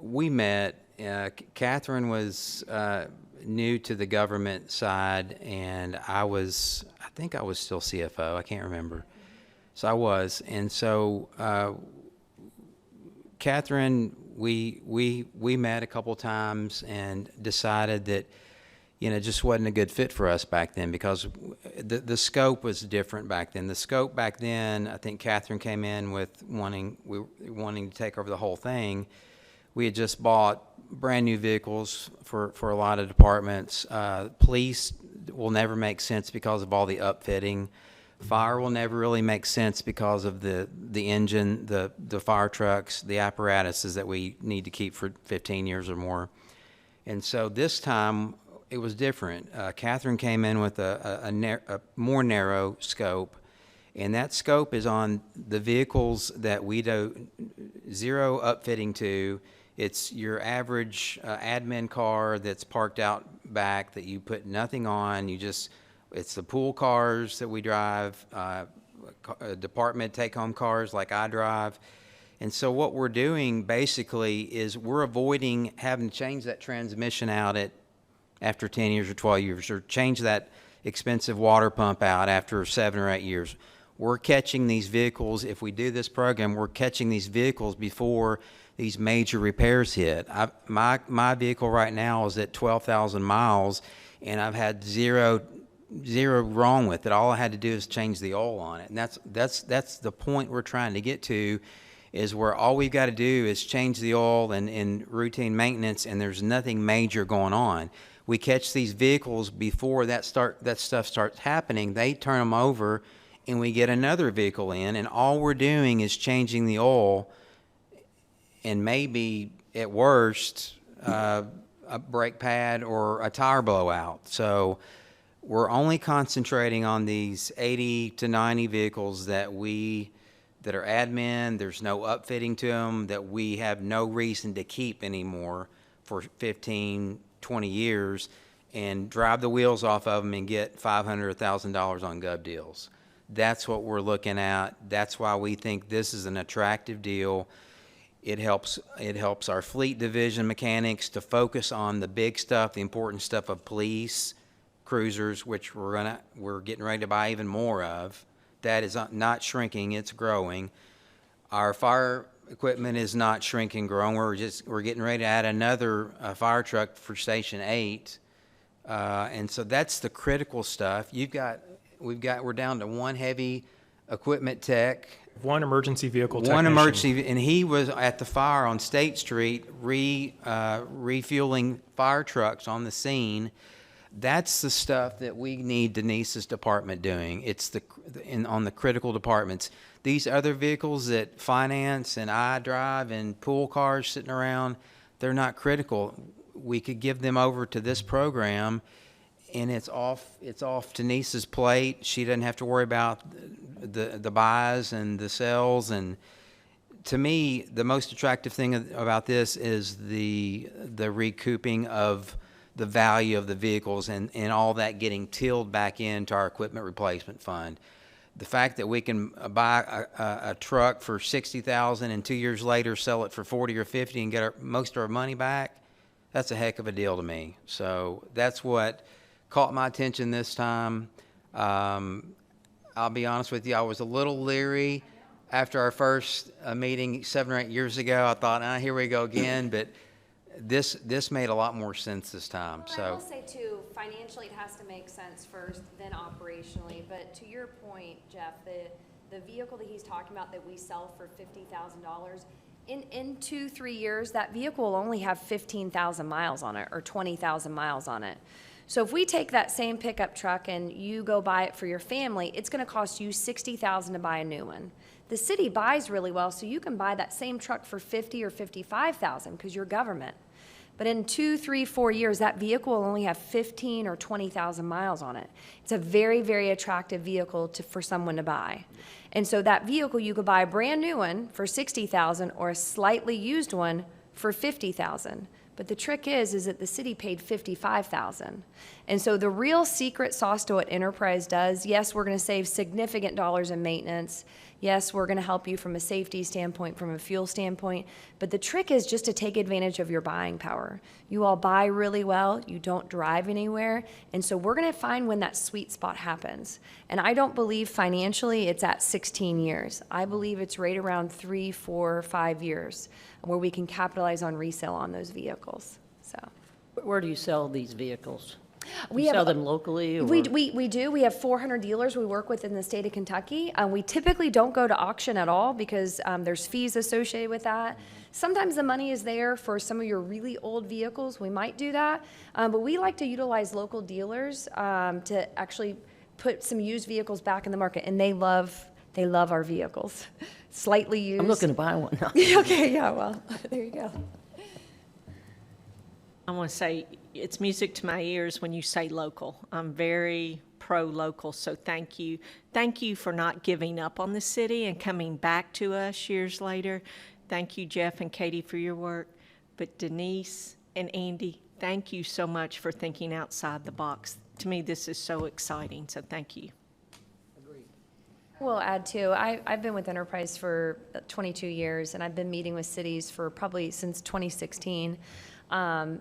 We met, Catherine was new to the government side, and I think I was still CFO, I can't remember. So I was, and so Catherine, we met a couple times and decided that, you know, just wasn't a good fit for us back then because the scope was different back then. The scope back then, I think Catherine came in with wanting to take over the whole thing. We had just bought brand new vehicles for a lot of departments. Police will never make sense because of all the upfitting. Fire will never really make sense because of the engine, the fire trucks, the apparatuses that we need to keep for 15 years or more. And so this time it was different. Catherine came in with a more narrow scope, and that scope is on the vehicles that we do zero upfitting to. It's your average admin car that's parked out back that you put nothing on. It's the pool cars that we drive, department take-home cars like I drive. And so what we're doing basically is we're avoiding having to change that transmission out after 10 years or 12 years, or change that expensive water pump out after 7 or 8 years. We're catching these vehicles, if we do this program, we're catching these vehicles before these major repairs hit. My vehicle right now is at 12,000 miles, and I've had zero wrong with it. All I had to do is change the oil on it. And that's the point we're trying to get to, is where all we've got to do is change the oil and routine maintenance, and there's nothing major going on. We catch these vehicles before that stuff starts happening. They turn them over, and we get another vehicle in, and all we're doing is changing the oil, and maybe at worst a brake pad or a tire blowout. So we're only concentrating on these 80 to 90 vehicles that are admin, there's no upfitting to them, that we have no reason to keep anymore for 15, 20 years, and drive the wheels off of them and get $500 or $1,000 on Gov Deals. That's what we're looking at. That's why we think this is an attractive deal. It helps our fleet division mechanics to focus on the big stuff, the important stuff of police, cruisers, which we're getting ready to buy even more of. That is not shrinking, it's growing. Our fire equipment is not shrinking, growing. We're getting ready to add another fire truck for Station 8. And so that's the critical stuff. We're down to one heavy equipment tech. One emergency vehicle technician. One emergency, and he was at the fire on State Street refueling fire trucks on the scene. That's the stuff that we need Denise's department doing. It's on the critical departments. These other vehicles that finance and I drive and pool cars sitting around, they're not critical. We could give them over to this program, and it's off Denise's plate. She doesn't have to worry about the buys and the sales. And to me, the most attractive thing about this is the recouping of the value of the vehicles and all that getting tilled back into our equipment replacement fund. The fact that we can buy a truck for $60,000 and 2 years later sell it for $40 or $50 and get most of our money back, that's a heck of a deal to me. So that's what caught my attention this time. I'll be honest with you, I was a little leery after our first meeting 7 or 8 years ago. I thought, here we go again, but this made a lot more sense this time. Well, I will say too, financially it has to make sense first, then operationally. But to your point, Jeff, the vehicle that he's talking about that we sell for $50,000, in 2-3 years, that vehicle will only have 15,000 miles on it or 20,000 miles on it. So if we take that same pickup truck and you go buy it for your family, it's going to cost you $60,000 to buy a new one. The city buys really well, so you can buy that same truck for $50,000 or $55,000 because you're government. But in 2, 3, 4 years, that vehicle will only have 15 or 20,000 miles on it. It's a very, very attractive vehicle for someone to buy. And so that vehicle, you could buy a brand new one for $60,000 or a slightly used one for $50,000. But the trick is that the city paid $55,000. And so the real secret sauce to what Enterprise does, yes, we're going to save significant dollars in maintenance. Yes, we're going to help you from a safety standpoint, from a fuel standpoint. But the trick is just to take advantage of your buying power. You all buy really well. You don't drive anywhere. And so we're going to find when that sweet spot happens. And I don't believe financially it's at 16 years. I believe it's right around 3, 4, 5 years where we can capitalize on resale on those vehicles. So Where do you sell these vehicles? we You sell have them locally? Or? we do. We have 400 dealers we work with in the state of Kentucky. We typically don't go to auction at all because there's fees associated with that. Sometimes the money is there for some of your really old vehicles. We might do that, but we like to utilize local dealers to actually put some used vehicles back in the market, and they love our vehicles. Slightly used. I'm looking to buy one. Okay, yeah, well, there you go. I want to say it's music to my ears when you say local. I'm very pro-local, so thank you. Thank you for not giving up on the city and coming back to us years later. Thank you, Jeff and Katie, for your work. But Denise and Andy, thank you so much for thinking outside the box. To me, this is so exciting, so thank you. We'll add too, I've been with Enterprise for 22 years, and I've been meeting with cities for probably since 2016.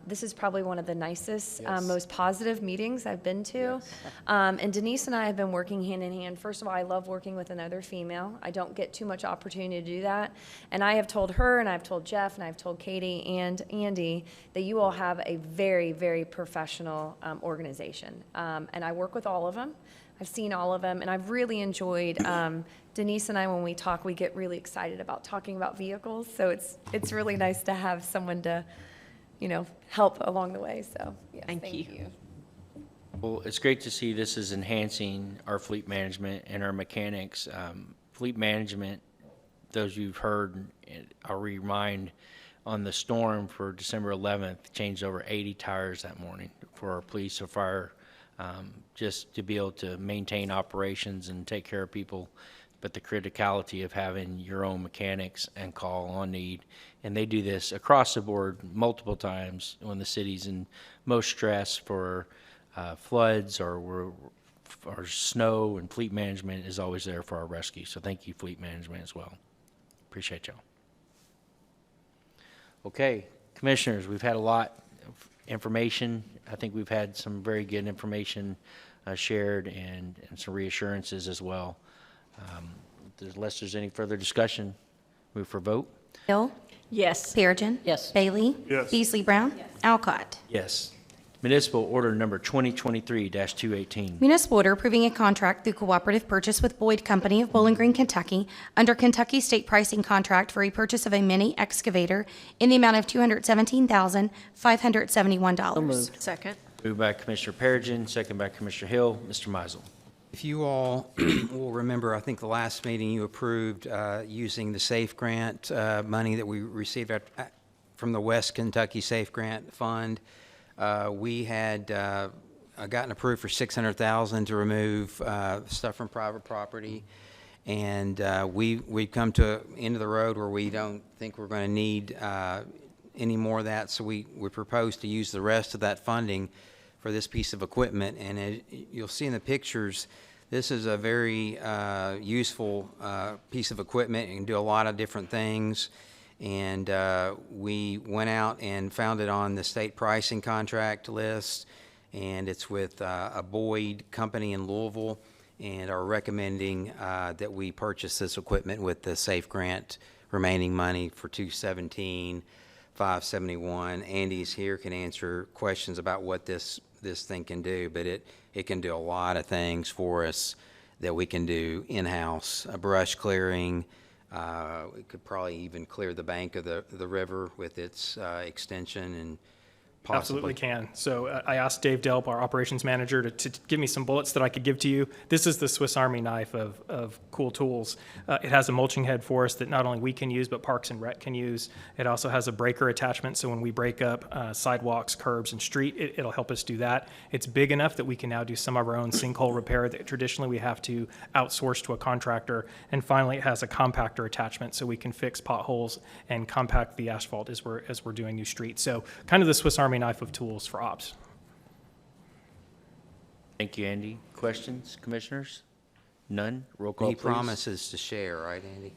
This is probably one of the nicest, most positive meetings I've been to. And Denise and I have been working hand in hand. First of all, I love working with another female. I don't get too much opportunity to do that. And I have told her, and I've told Jeff, and I've told Katie and Andy that you all have a very, very professional organization. And I work with all of them. I've seen all of them, and I've really enjoyed, Denise and I, when we talk, we get really excited about talking about vehicles. So it's really nice to have someone to, help along the way. So, yes, thank you. Well, it's great to see this is enhancing our fleet management and our mechanics. Fleet management, those you've heard, I'll remind, on the storm for December 11th, changed over 80 tires that morning for our police or fire, just to be able to maintain operations and take care of people. But the criticality of having your own mechanics and call on need. And they do this across the board multiple times when the city's in most stress for floods or snow, and fleet management is always there for our rescue. So thank you, fleet management, as well. Appreciate y'all. Okay, commissioners, we've had a lot of information. I think we've had some very good information shared and some reassurances as well. Unless there's any further discussion, move for vote. Hill. Yes. Perigin. Yes. Bailey. Yes. Beasley Brown. Alcott. Yes. Municipal order number 2023-218. Municipal order approving a contract through cooperative purchase with Boyd Company of Bowling Green, Kentucky, under Kentucky state pricing contract for a purchase of a mini excavator in the amount of $217,571. Second. Moved by Commissioner Perigin, second by Commissioner Hill. Mr. Mizel. If you all will remember, I think the last meeting you approved using the SAFE grant money that we received from the West Kentucky SAFE Grant Fund. We had gotten approved for $600,000 to remove stuff from private property. And we've come to end of the road where we don't think we're going to need any more of that. So we propose to use the rest of that funding for this piece of equipment. And you'll see in the pictures, this is a very useful piece of equipment. It can do a lot of different things. And we went out and found it on the state pricing contract list, and it's with a Boyd company in Louisville, and are recommending that we purchase this equipment with the SAFE grant remaining money for $217,571. Andy's here, can answer questions about what this thing can do, but it can do a lot of things for us that we can do in-house. Brush clearing, it could probably even clear the bank of the river with its extension, and possibly. Absolutely can. So I asked Dave Delp, our operations manager, to give me some bullets that I could give to you. This is the Swiss Army knife of cool tools. It has a mulching head for us that not only we can use, but Parks and Rec can use. It also has a breaker attachment, so when we break up sidewalks, curbs, and street, it'll help us do that. It's big enough that we can now do some of our own sinkhole repair that traditionally we have to outsource to a contractor. And finally, it has a compactor attachment, so we can fix potholes and compact the asphalt as we're doing new streets. So kind of the Swiss Army knife of tools for ops. Thank you, Andy. Questions, commissioners? None? Roll call, He please. promises to share, right, Andy?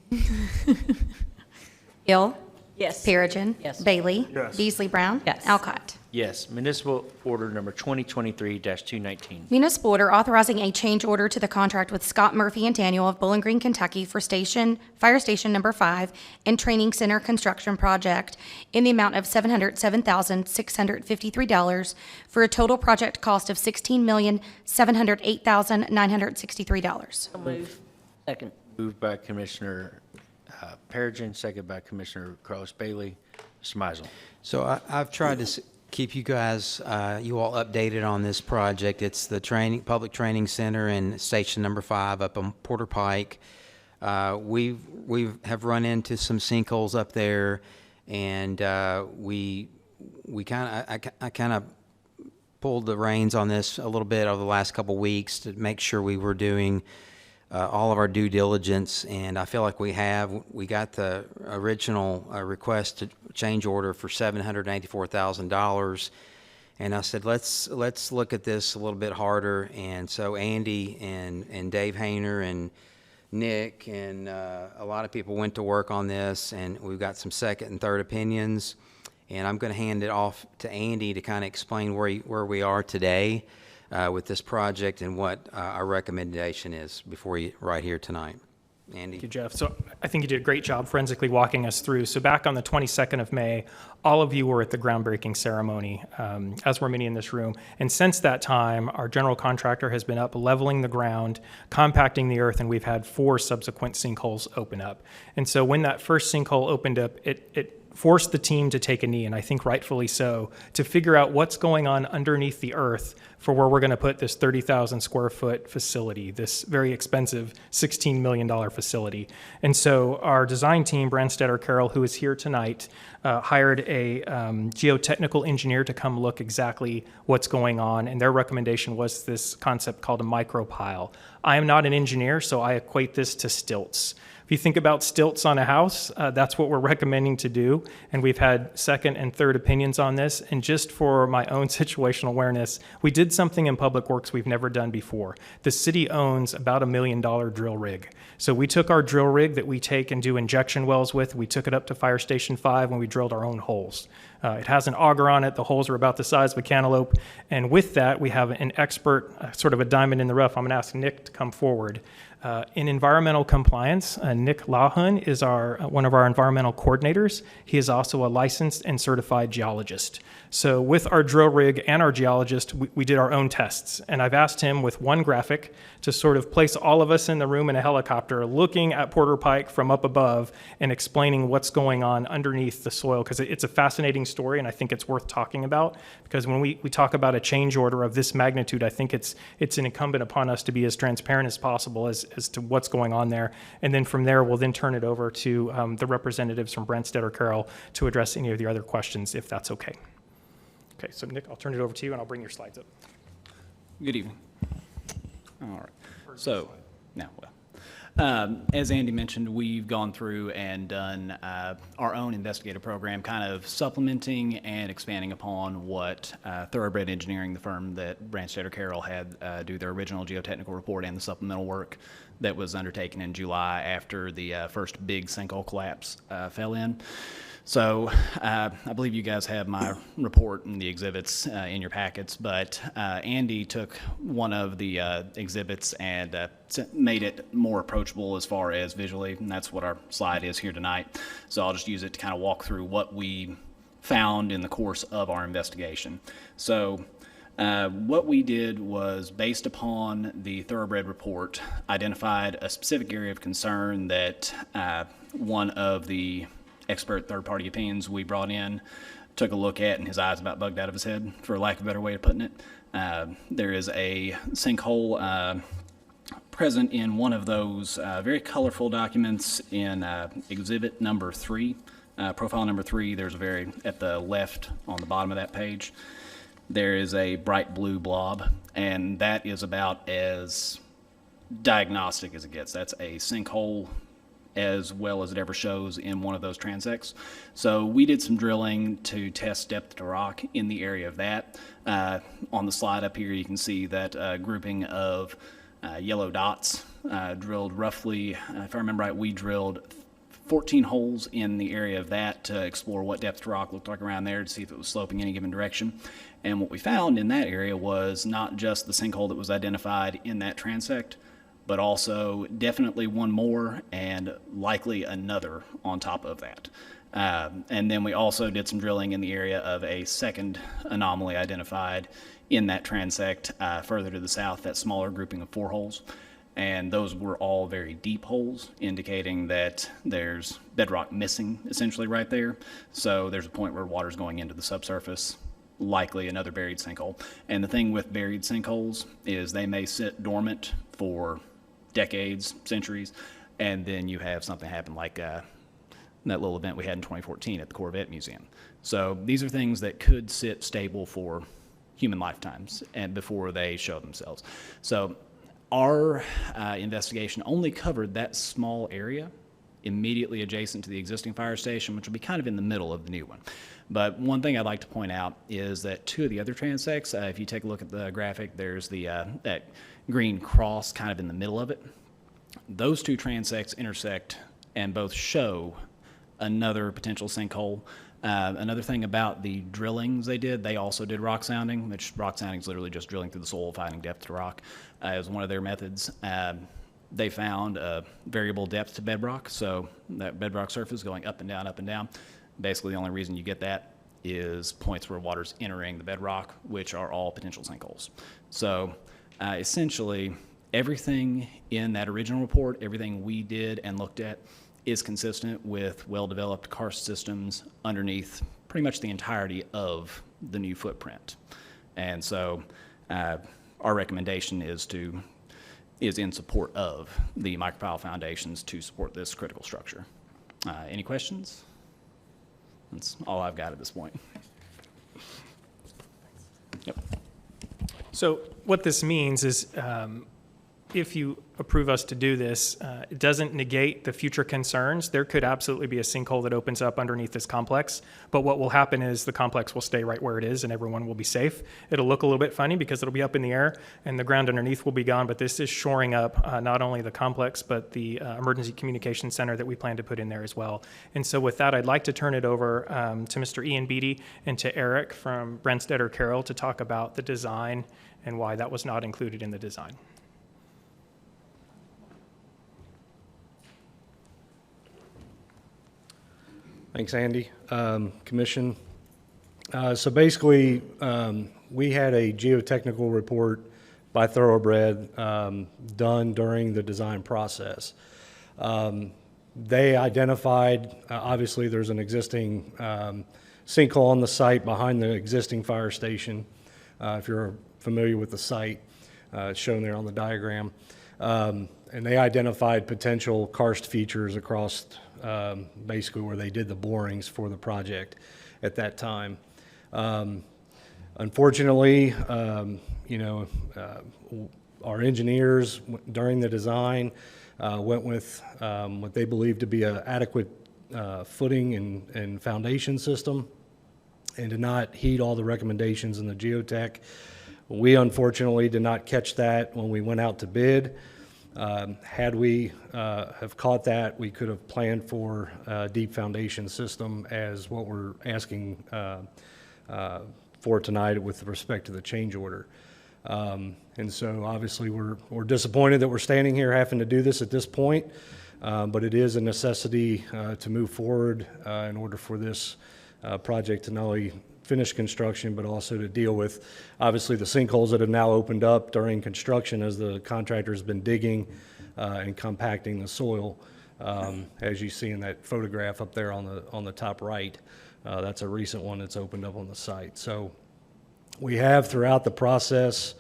Hill. Yes. Perigin. Yes. Bailey. Yes. Beasley Brown. Yes. Alcott. Yes. Municipal order number 2023-219. Municipal order authorizing a change order to the contract with Scott Murphy and Daniel of Bowling Green, Kentucky for Fire Station Number 5 and Training Center Construction Project in the amount of $707,653 for a total project cost of $16,708,963. So move. Second. Moved by Commissioner Perigin, second by Commissioner Carlos Bailey. Mr. Meisel. So I've tried to keep you guys, you all updated on this project. It's the public training center in Station Number 5 up on Porter Pike. We have run into some sinkholes up there, and I kind of pulled the reins on this a little bit over the last couple weeks to make sure we were doing all of our due diligence, and I feel like we got the original request to change order for $784,000, and I said let's look at this a little bit harder. And so Andy and Dave Hayner and Nick and a lot of people went to work on this, and we've got some second and third opinions, and I'm going to hand it off to Andy to kind of explain where we are today with this project and what our recommendation is before you, right here tonight. Andy? Thank you, Jeff. So I think you did a great job forensically walking us through. So back on the 22nd of May, all of you were at the groundbreaking ceremony, as were many in this room. And since that time, our general contractor has been up leveling the ground, compacting the earth, and we've had 4 subsequent sinkholes open up. And so when that first sinkhole opened up, it forced the team to take a knee, and I think rightfully so, to figure out what's going on underneath the earth for where we're going to put this 30,000 square foot facility, this very expensive $16 million facility. And so our design team, Branstetter Carroll, who is here tonight, hired a geotechnical engineer to come look exactly what's going on, and their recommendation was this concept called a micropile. I am not an engineer, so I equate this to stilts. If you think about stilts on a house, that's what we're recommending to do. And we've had second and third opinions on this. And just for my own situational awareness, we did something in Public Works we've never done before. The city owns about $1 million drill rig. So we took our drill rig that we take and do injection wells with, we took it up to Fire Station 5 when we drilled our own holes. It has an auger on it. The holes are about the size of a cantaloupe. And with that, we have an expert, sort of a diamond in the rough. I'm going to ask Nick to come forward. In environmental compliance, Nick Lahun is one of our environmental coordinators. He is also a licensed and certified geologist. So with our drill rig and our geologist, we did our own tests. And I've asked him with one graphic to sort of place all of us in the room in a helicopter looking at Porter Pike from up above and explaining what's going on underneath the soil, because it's a fascinating story, and I think it's worth talking about. Because when we talk about a change order of this magnitude, I think it's incumbent upon us to be as transparent as possible as to what's going on there. And then from there, we'll then turn it over to the representatives from Branstetter Carroll to address any of the other questions, if that's okay. Okay, so Nick, I'll turn it over to you, and I'll bring your slides up. Good evening. All right. So, now, As Andy mentioned, we've gone through and done our own investigative program, kind of supplementing and expanding upon what Thoroughbred Engineering, the firm that Branstetter Carroll had do their original geotechnical report and the supplemental work that was undertaken in July after the first big sinkhole collapse fell in. So I believe you guys have my report and the exhibits in your packets, but Andy took one of the exhibits and made it more approachable as far as visually, and that's what our slide is here tonight. So I'll just use it to kind of walk through what we found in the course of our investigation. So what we did was, based upon the Thoroughbred report, identified a specific area of concern that one of the expert third-party opinions we brought in took a look at, and his eyes about bugged out of his head, for lack of a better way of putting it. There is a sinkhole present in one of those very colorful documents in exhibit number 3, profile number 3. There's a very, at the left on the bottom of that page, there is a bright blue blob, and that is about as diagnostic as it gets. That's a sinkhole as well as it ever shows in one of those transects. So we did some drilling to test depth to rock in the area of that. On the slide up here, you can see that grouping of yellow dots drilled roughly, if I remember right, we drilled 14 holes in the area of that to explore what depth to rock looked like around there to see if it was sloping any given direction. And what we found in that area was not just the sinkhole that was identified in that transect, but also definitely one more and likely another on top of that. And then we also did some drilling in the area of a second anomaly identified in that transect further to the south, that smaller grouping of 4 holes. And those were all very deep holes, indicating that there's bedrock missing essentially right there. So there's a point where water's going into the subsurface, likely another buried sinkhole. And the thing with buried sinkholes is they may sit dormant for decades, centuries, and then you have something happen like that little event we had in 2014 at the Corvette Museum. So these are things that could sit stable for human lifetimes and before they show themselves. So our investigation only covered that small area immediately adjacent to the existing fire station, which will be kind of in the middle of the new one. But one thing I'd like to point out is that 2 of the other transects, if you take a look at the graphic, there's the that green cross kind of in the middle of it. Those 2 transects intersect and both show another potential sinkhole. Another thing about the drillings they did, they also did rock sounding, which rock sounding is literally just drilling through the soil, finding depth to rock. It was one of their methods. They found a variable depth to bedrock, so that bedrock surface going up and down, up and down. Basically, the only reason you get that is points where water's entering the bedrock, which are all potential sinkholes. So essentially, everything in that original report, everything we did and looked at, is consistent with well-developed karst systems underneath pretty much the entirety of the new footprint. And so our recommendation is in support of the micropile foundations to support this critical structure. Any questions? That's all I've got at this point. Yep. So what this means is if you approve us to do this, it doesn't negate the future concerns. There could absolutely be a sinkhole that opens up underneath this complex, but what will happen is the complex will stay right where it is and everyone will be safe. It'll look a little bit funny because it'll be up in the air and the ground underneath will be gone, but this is shoring up not only the complex, but the emergency communication center that we plan to put in there as well. And so with that, I'd like to turn it over to Mr. Ian Beatty and to Eric from Branstetter Carroll to talk about the design and why that was not included in the design. Thanks, Andy. Commission. So basically, we had a geotechnical report by Thoroughbred done during the design process. They identified, obviously, there's an existing sinkhole on the site behind the existing fire station. If you're familiar with the site, it's shown there on the diagram. And they identified potential karst features across basically where they did the borings for the project at that time. Unfortunately, our engineers during the design went with what they believe to be an adequate footing and foundation system, and did not heed all the recommendations in the geotech. We unfortunately did not catch that when we went out to bid. Had we have caught that, we could have planned for a deep foundation system as what we're asking for tonight with respect to the change order. And so obviously we're disappointed that we're standing here having to do this at this point, but it is a necessity to move forward in order for this project to not only finish construction, but also to deal with, obviously, the sinkholes that have now opened up during construction as the contractor's been digging and compacting the soil. As you see in that photograph up there on the top right, that's a recent one that's opened up on the site. So we have throughout the process,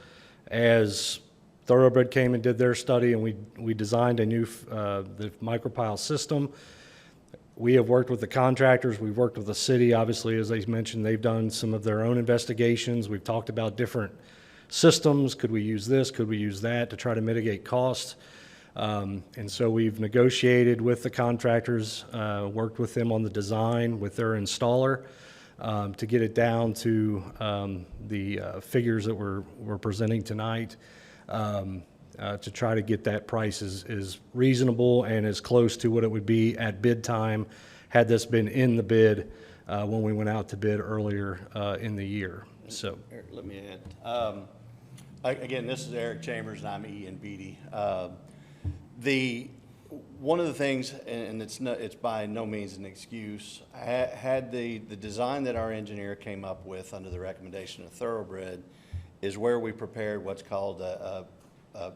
as Thoroughbred came and did their study, and we designed a new the micropile system. We have worked with the contractors, we've worked with the city. Obviously, as they mentioned, they've done some of their own investigations. We've talked about different systems. Could we use this? Could we use that to try to mitigate costs? And so we've negotiated with the contractors, worked with them on the design with their installer to get it down to the figures that we're presenting tonight. To try to get that price is reasonable and as close to what it would be at bid time had this been in the bid when we went out to bid earlier in the year. So, Eric, let me add. Again, this is Eric Chambers, and I'm Ian Beatty. One of the things, and it's by no means an excuse, had the design that our engineer came up with under the recommendation of Thoroughbred is where we prepared what's called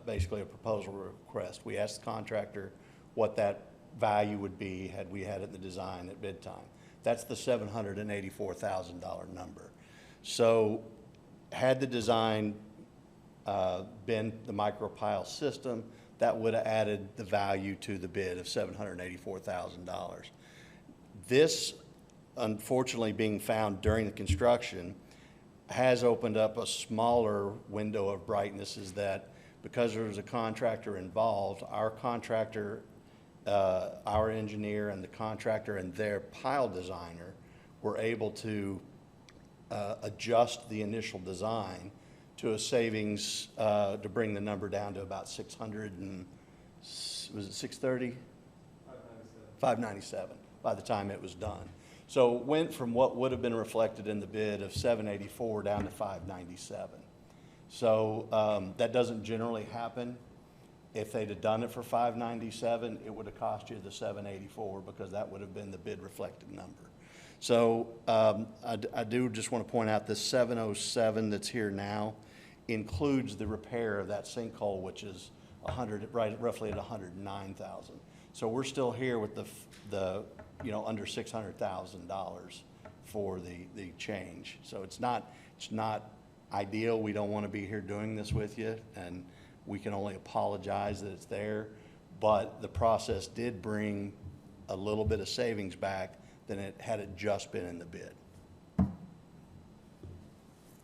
basically a proposal request. We asked the contractor what that value would be had we had it in the design at bid time. That's the $784,000 number. So had the design been the micropile system, that would have added the value to the bid of $784,000. This, unfortunately, being found during the construction, has opened up a smaller window of brightness, is that because there was a contractor involved, our contractor, our engineer and the contractor and their pile designer were able to adjust the initial design to a savings to bring the number down to about 600 and, was it 630? 597 by the time it was done. So it went from what would have been reflected in the bid of 784 down to 597. So that doesn't generally happen. If they'd have done it for 597, it would have cost you the 784 because that would have been the bid reflected number. So I do just want to point out this 707 that's here now includes the repair of that sinkhole, which is roughly at 109,000. So we're still here with the under $600,000 for the change. So it's not ideal. We don't want to be here doing this with you, and we can only apologize that it's there. But the process did bring a little bit of savings back than it had it just been in the bid. All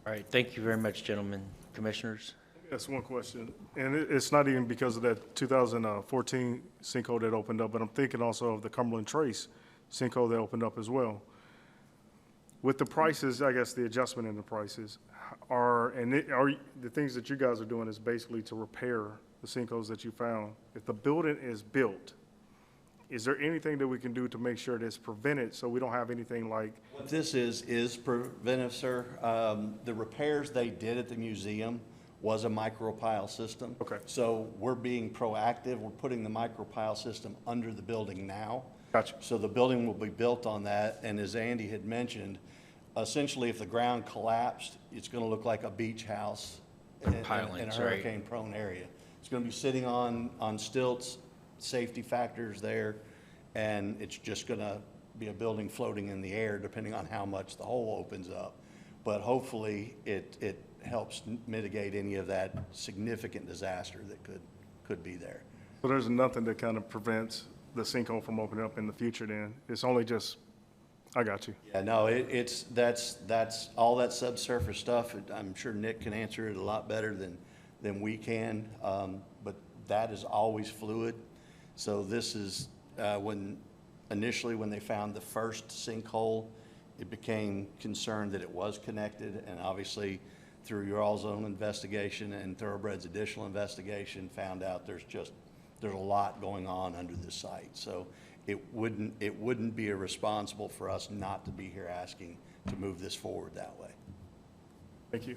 right, thank you very much, gentlemen. Commissioners? That's one question, and it's not even because of that 2014 sinkhole that opened up, but I'm thinking also of the Cumberland Trace sinkhole that opened up as well. With the prices, I guess the adjustment in the prices are the things that you guys are doing is basically to repair the sinkholes that you found. If the building is built, is there anything that we can do to make sure that it's prevented so we don't have anything like? What this is preventive, sir. The repairs they did at the museum was a micropile system. Okay. So we're being proactive. We're putting the micropile system under the building now. Gotcha. So the building will be built on that. And as Andy had mentioned, essentially if the ground collapsed, it's going to look like a beach house in a hurricane-prone area. It's going to be sitting on stilts, safety factors there, and it's just going to be a building floating in the air depending on how much the hole opens up. But hopefully it helps mitigate any of that significant disaster that could be there. So there's nothing that kind of prevents the sinkhole from opening up in the future then? It's only just, I got you. Yeah, no, that's all that subsurface stuff. I'm sure Nick can answer it a lot better than we can, but that is always fluid. So this is, initially when they found the first sinkhole, it became concerned that it was connected, and obviously through your all's own investigation and Thoroughbred's additional investigation, found out there's a lot going on under this site. So it wouldn't be irresponsible for us not to be here asking to move this forward that way. Thank you.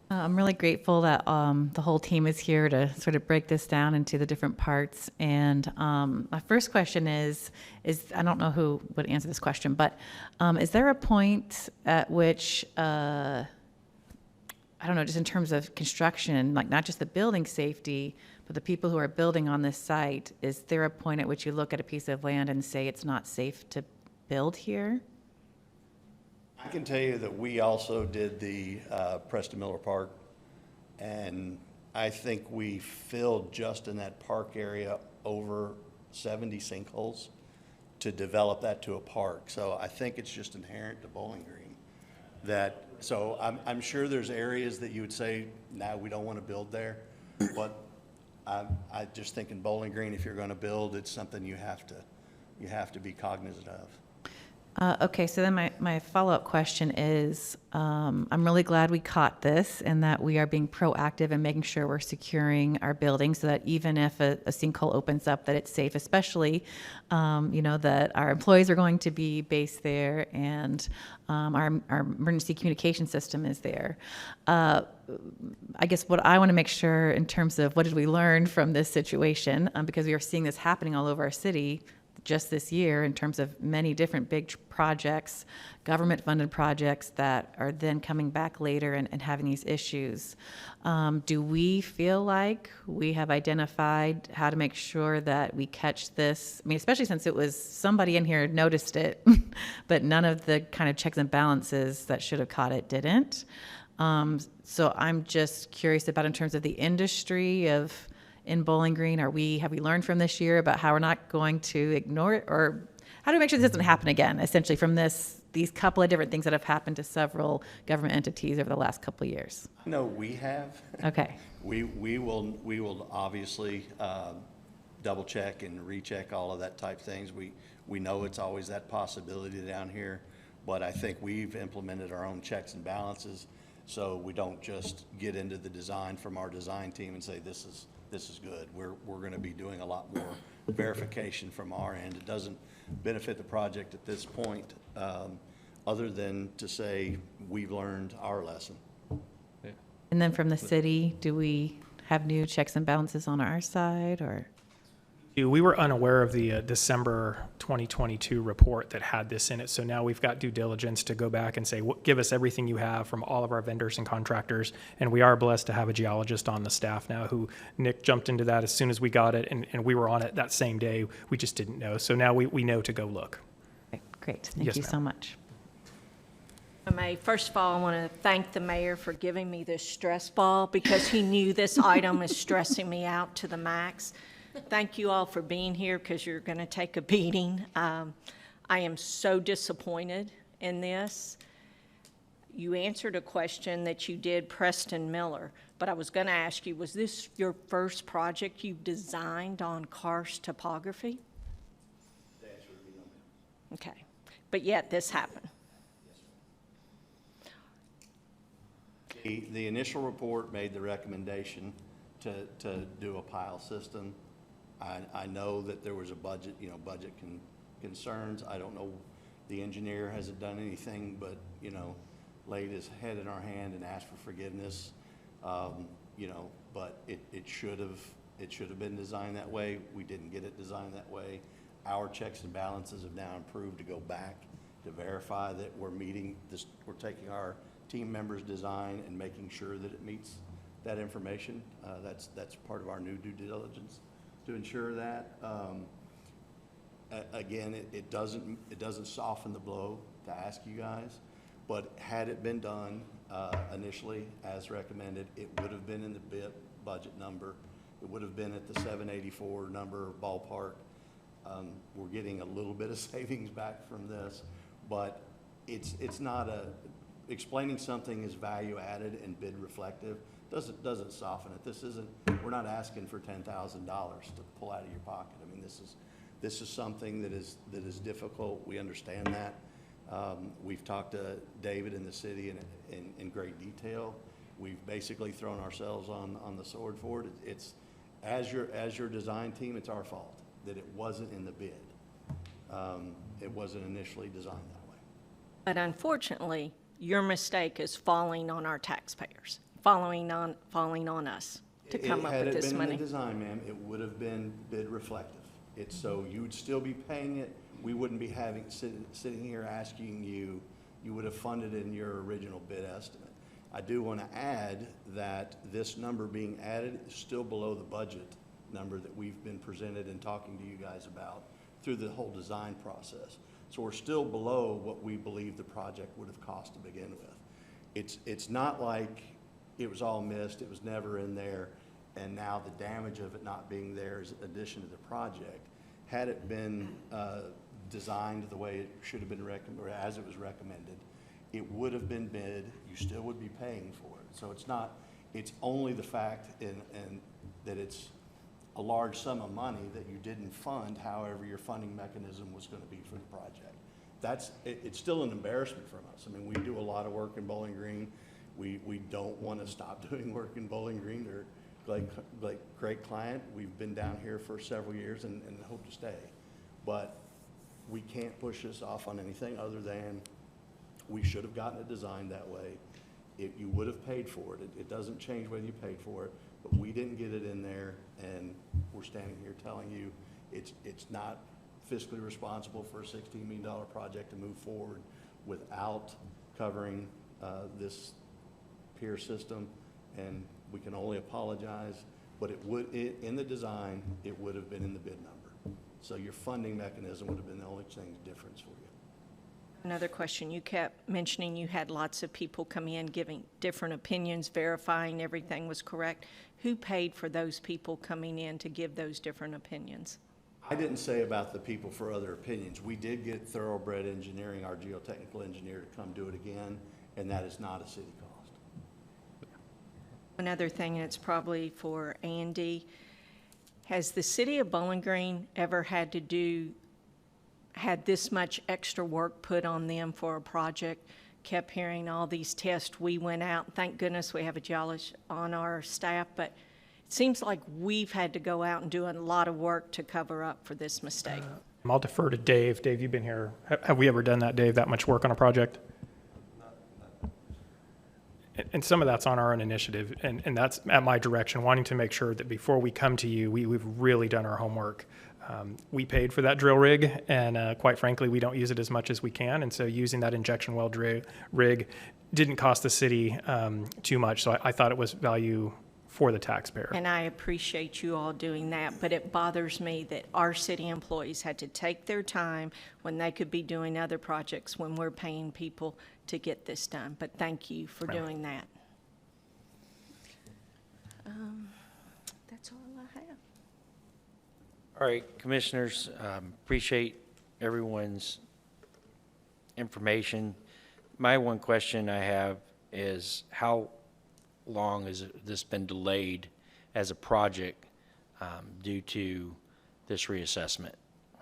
I'm really grateful that the whole team is here to sort of break this down into the different parts. And my first question is I don't know who would answer this question, but is there a point at which, I don't know, just in terms of construction, like not just the building safety, but the people who are building on this site, is there a point at which you look at a piece of land and say it's not safe to build here? I can tell you that we also did the Preston Miller Park, and I think we filled just in that park area over 70 sinkholes to develop that to a park. So I think it's just inherent to Bowling Green that, so I'm sure there's areas that you would say, no, we don't want to build there, but I just think in Bowling Green, if you're going to build, it's something you have to be cognizant of. Okay, so then my follow-up question is, I'm really glad we caught this and that we are being proactive and making sure we're securing our buildings so that even if a sinkhole opens up, that it's safe, especially, that our employees are going to be based there and our emergency communication system is there. I guess what I want to make sure in terms of what did we learn from this situation, because we are seeing this happening all over our city just this year in terms of many different big projects, government-funded projects that are then coming back later and having these issues. Do we feel like we have identified how to make sure that we catch this? I mean, especially since it was somebody in here noticed it, but none of the kind of checks and balances that should have caught it didn't. So I'm just curious about in terms of the industry in Bowling Green, have we learned from this year about how we're not going to ignore it, or how do we make sure this doesn't happen again, essentially from these couple of different things that have happened to several government entities over the last couple of years? No, we have. Okay. We will obviously double check and recheck all of that type things. We know it's always that possibility down here, but I think we've implemented our own checks and balances, so we don't just get into the design from our design team and say this is good. We're going to be doing a lot more verification from our end. It doesn't benefit the project at this point, other than to say we've learned our lesson. And then from the city, do we have new checks and balances on our side, or? We were unaware of the December 2022 report that had this in it, so now we've got due diligence to go back and say, give us everything you have from all of our vendors and contractors, and we are blessed to have a geologist on the staff now who, Nick jumped into that as soon as we got it, and we were on it that same day. We just didn't know, so now we know to go look. Okay, great, thank you so much. First of all, I want to thank the mayor for giving me this stress ball because he knew this item is stressing me out to the max. Thank you all for being here because you're going to take a beating. I am so disappointed in this. You answered a question that you did Preston Miller, but I was going to ask you, was this your first project you've designed on karst topography? The answer would be no. Okay, but yet this happened. The initial report made the recommendation to do a pile system. I know that there was a budget concerns. I don't know, the engineer hasn't done anything but, laid his head in our hand and asked for forgiveness. But it should have been designed that way. We didn't get it designed that way. Our checks and balances have now improved to go back to verify that we're meeting this, we're taking our team members' design and making sure that it meets that information. That's part of our new due diligence to ensure that. Again, it doesn't soften the blow to ask you guys, but had it been done initially as recommended, it would have been in the budget number. It would have been at the 784 number ballpark. We're getting a little bit of savings back from this, but it's not explaining something is value added and bid reflective doesn't soften it. This isn't, we're not asking for $10,000 to pull out of your pocket. I mean, this is something that is difficult. We understand that. We've talked to David and the city in great detail. We've basically thrown ourselves on the sword for it. It's, as your design team, it's our fault that it wasn't in the bid. It wasn't initially designed that way. But unfortunately, your mistake is falling on our taxpayers, falling on us to come up with this Had it been in money. the design, ma'am, it would have been bid reflective. It's so you would still be paying it. We wouldn't be sitting here asking you, you would have funded in your original bid estimate. I do want to add that this number being added is still below the budget number that we've been presented and talking to you guys about through the whole design process. So we're still below what we believe the project would have cost to begin with. It's not like it was all missed, it was never in there, and now the damage of it not being there is addition to the project. Had it been designed the way it should have been or as it was recommended, it would have been bid, you still would be paying for it. So it's only the fact and that it's a large sum of money that you didn't fund, however your funding mechanism was going to be for the project. It's still an embarrassment from us. I mean, we do a lot of work in Bowling Green. We don't want to stop doing work in Bowling Green. They're great client. We've been down here for several years and hope to stay. But we can't push this off on anything other than we should have gotten it designed that way. You would have paid for it. It doesn't change whether you paid for it, but we didn't get it in there, and we're standing here telling you it's not fiscally responsible for a $16 million project to move forward without covering this pier system, and we can only apologize, but in the design, it would have been in the bid number. So your funding mechanism would have been the only thing difference for you. Another question, you kept mentioning you had lots of people come in giving different opinions, verifying everything was correct. Who paid for those people coming in to give those different opinions? I didn't say about the people for other opinions. We did get Thoroughbred Engineering, our geotechnical engineer, to come do it again, and that is not a city cost. Another thing, and it's probably for Andy, has the city of Bowling Green ever had this much extra work put on them for a project? Kept hearing all these tests. We went out, thank goodness we have a geologist on our staff, but it seems like we've had to go out and do a lot of work to cover up for this mistake. I'll defer to Dave. Dave, you've been here. Have we ever done that, Dave, that much work on a project? And some of that's on our own initiative, and that's at my direction, wanting to make sure that before we come to you, we've really done our homework. We paid for that drill rig, and quite frankly, we don't use it as much as we can, and so using that injection well rig didn't cost the city too much, so I thought it was value for the taxpayer. And I appreciate you all doing that, but it bothers me that our city employees had to take their time when they could be doing other projects when we're paying people to get this done. But thank you for doing that. That's all I have. All right, Commissioners, appreciate everyone's information. My one question I have is how long has this been delayed as a project due to this reassessment?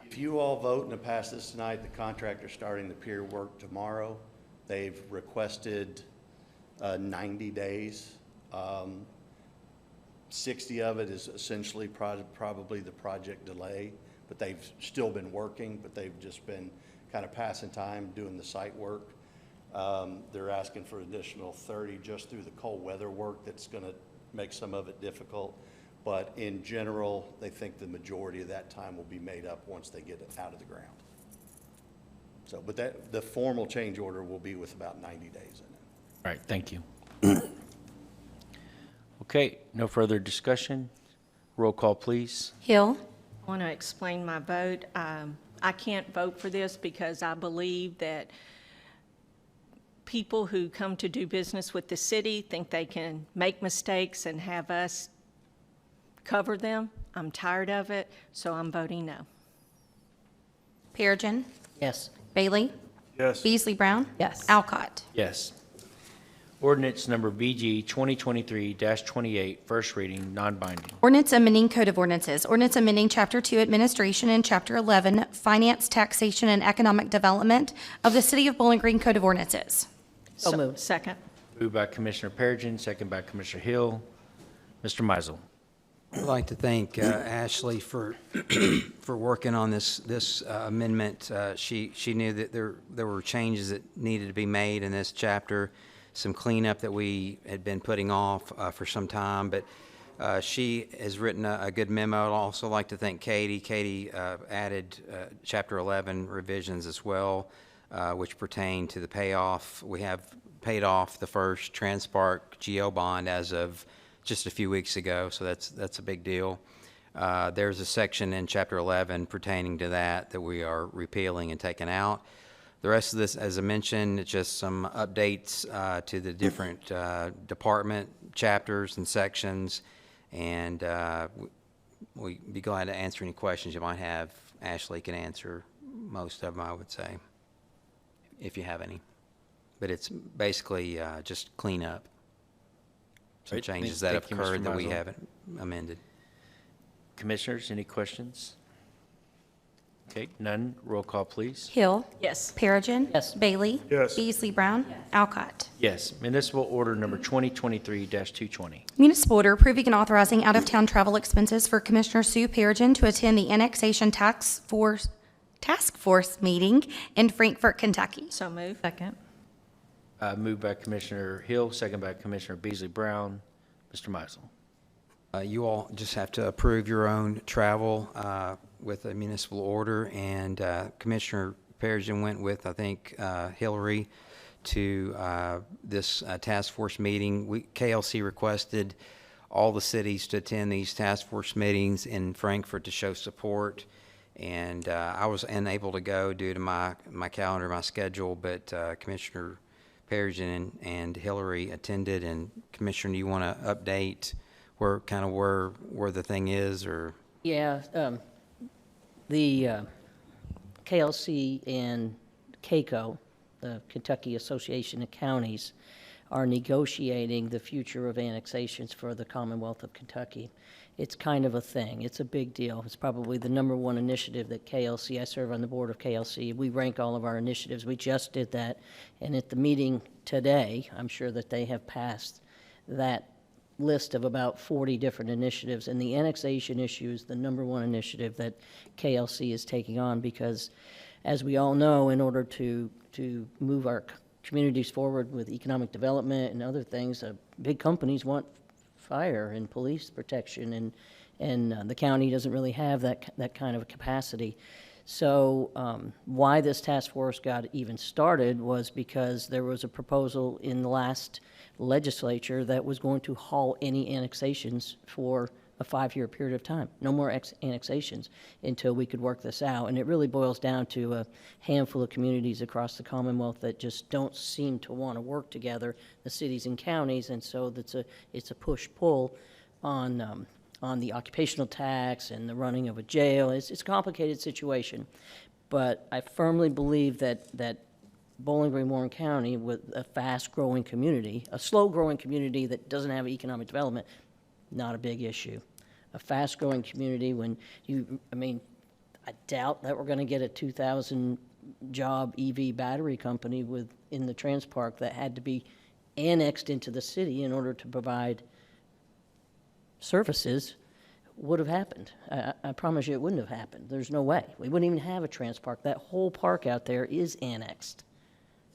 If you all vote and to pass this tonight, the contractor's starting the pier work tomorrow. They've requested 90 days. 60 of it is essentially probably the project delay, but they've still been working, but they've just been kind of passing time doing the site work. They're asking for additional 30 just through the cold weather work that's going to make some of it difficult. But in general, they think the majority of that time will be made up once they get it out of the ground. So, but the formal change order will be with about 90 days in it. All right, thank you. Okay, no further discussion. Roll call, please. Hill. I want to explain my vote. I can't vote for this because I believe that people who come to do business with the city think they can make mistakes and have us cover them. I'm tired of it, so I'm voting no. Perigin. Yes. Bailey. Yes. Beasley Brown. Yes. Alcott. Yes. Ordinance number VG 2023-28, first reading, non-binding. Ordinance amending Code of Ordinances. Ordinance amending Chapter 2 Administration and Chapter 11 Finance, Taxation, and Economic Development of the City of Bowling Green Code of Ordinances. So moved. Second. Moved by Commissioner Perigin, second by Commissioner Hill. Mr. Mizel. I'd like to thank Ashley for for working on this amendment. She knew that there were changes that needed to be made in this chapter, some cleanup that we had been putting off for some time, but she has written a good memo. I'd also like to thank Katie. Katie added Chapter 11 revisions as well, which pertain to the payoff. We have paid off the first Transpark GO bond as of just a few weeks ago, so that's a big deal. There's a section in Chapter 11 pertaining to that we are repealing and taking out. The rest of this, as I mentioned, it's just some updates to the different department chapters and sections, and we'd be glad to answer any questions you might have. Ashley can answer most of them, I would say, if you have any. But it's basically just clean up some Great. changes Thank that have you, Mr. occurred that we Mizel. haven't amended. Commissioners, any questions? Okay, none. Roll call, please. Hill. Yes. Perigin. Yes. Bailey. Yes. Beasley Brown. Alcott. Yes. Municipal order number 2023-220. Municipal order approving and authorizing out-of-town travel expenses for Commissioner Sue Perigin to attend the Annexation Task Force meeting in Frankfort, Kentucky. So moved. Second. Moved by Commissioner Hill, second by Commissioner Beasley Brown. Mr. Mizel. You all just have to approve your own travel with a municipal order, and Commissioner Perigin went with, I think, Hillary to this task force meeting. KLC requested all the cities to attend these task force meetings in Frankfurt to show support, and I was unable to go due to my calendar, my schedule, but Commissioner Perigin and Hillary attended. And Commissioner, do you want to update where the thing is, or? Yeah, the KLC and KACO, the Kentucky Association of Counties, are negotiating the future of annexations for the Commonwealth of Kentucky. It's kind of a thing. It's a big deal. It's probably the #1 initiative that KLC, I serve on the board of KLC. We rank all of our initiatives. We just did that. And at the meeting today, I'm sure that they have passed that list of about 40 different initiatives. And the annexation issue is the #1 initiative that KLC is taking on, because, as we all know, in order to move our communities forward with economic development and other things, big companies want fire and police protection, and the county doesn't really have that kind of capacity. So why this task force got even started was because there was a proposal in the last legislature that was going to halt any annexations for a 5-year period of time. No more annexations until we could work this out. And it really boils down to a handful of communities across the Commonwealth that just don't seem to want to work together, the cities and counties, and so it's a push-pull on the occupational tax and the running of a jail. It's a complicated situation. But I firmly believe that Bowling Green, Warren County, with a fast-growing community, a slow-growing community that doesn't have economic development, not a big issue. A fast-growing community, I doubt that we're going to get a 2,000-job EV battery company in the Transpark that had to be annexed into the city in order to provide services. Would have happened. I promise you it wouldn't have happened. There's no way. We wouldn't even have a Transpark. That whole park out there is annexed.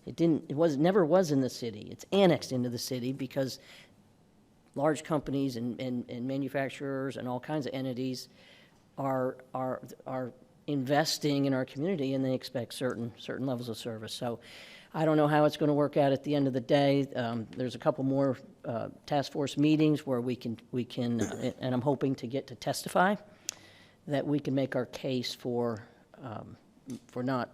It never was in the city. It's annexed into the city because large companies and manufacturers and all kinds of entities are investing in our community, and they expect certain levels of service. So I don't know how it's going to work out at the end of the day. There's a couple more task force meetings where we can, and I'm hoping to get to testify, that we can make our case for not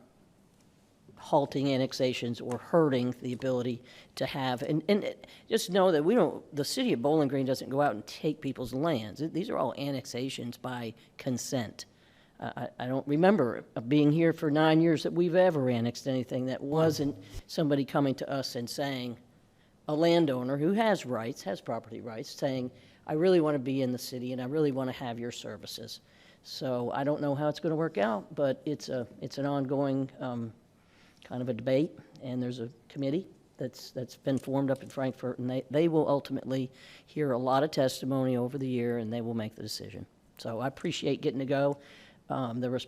halting annexations or hurting the ability to have, and just know that the city of Bowling Green doesn't go out and take people's lands. These are all annexations by consent. I don't remember being here for 9 years that we've ever annexed anything that wasn't somebody coming to us and saying, a landowner who has rights, has property rights, saying, I really want to be in the city and I really want to have your services. So I don't know how it's going to work out, but it's an ongoing kind of a debate, and there's a committee that's been formed up in Frankfurt, and they will ultimately hear a lot of testimony over the year, and they will make the decision. So I appreciate getting to go. There was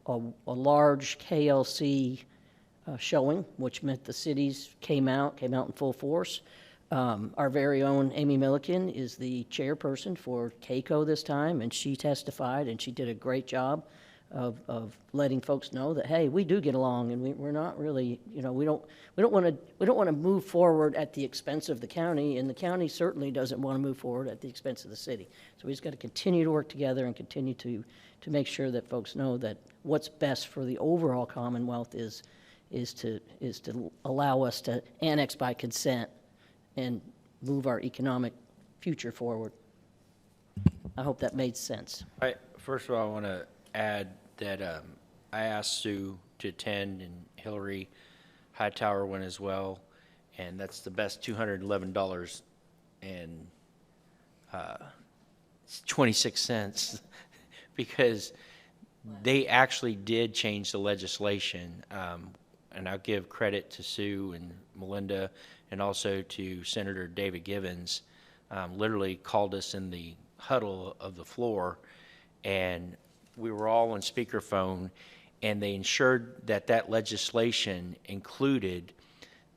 a large KLC showing, which meant the cities came out in full force. Our very own Amy Milliken is the chairperson for KCO this time, and she testified, and she did a great job of letting folks know that, hey, we do get along, and we're not really, we don't want to move forward at the expense of the county, and the county certainly doesn't want to move forward at the expense of the city. So we just got to continue to work together and continue to make sure that folks know that what's best for the overall Commonwealth is to allow us to annex by consent and move our economic future forward. I hope that made sense. First of all, I want to add that I asked Sue to attend, and Hillary Hightower went as well, and that's the best $211 and 26 cents because they actually did change the legislation, and I'll give credit to Sue and Melinda and also to Senator David Givens, literally called us in the huddle of the floor, and we were all on speakerphone, and they ensured that that legislation included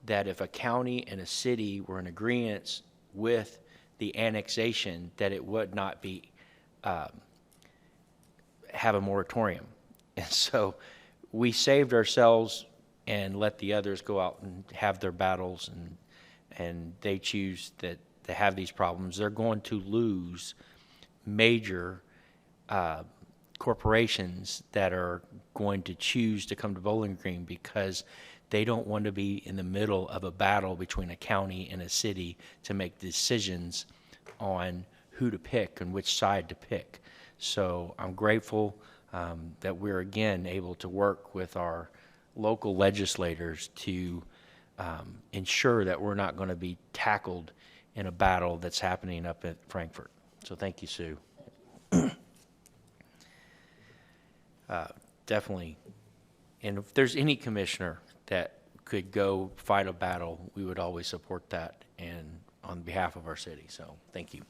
that if a county and a city were in agreement with the annexation, that it would not be have a moratorium. And so we saved ourselves and let the others go out and have their battles, and they choose that to have these problems. They're going to lose major corporations that are going to choose to come to Bowling Green because they don't want to be in the middle of a battle between a county and a city to make decisions on who to pick and which side to pick. So I'm grateful that we're again able to work with our local legislators to ensure that we're not going to be tackled in a battle that's happening up at Frankfurt. So thank you, Sue. Definitely. And if there's any commissioner that could go fight a battle, we would always support that and on behalf of our city. So thank you.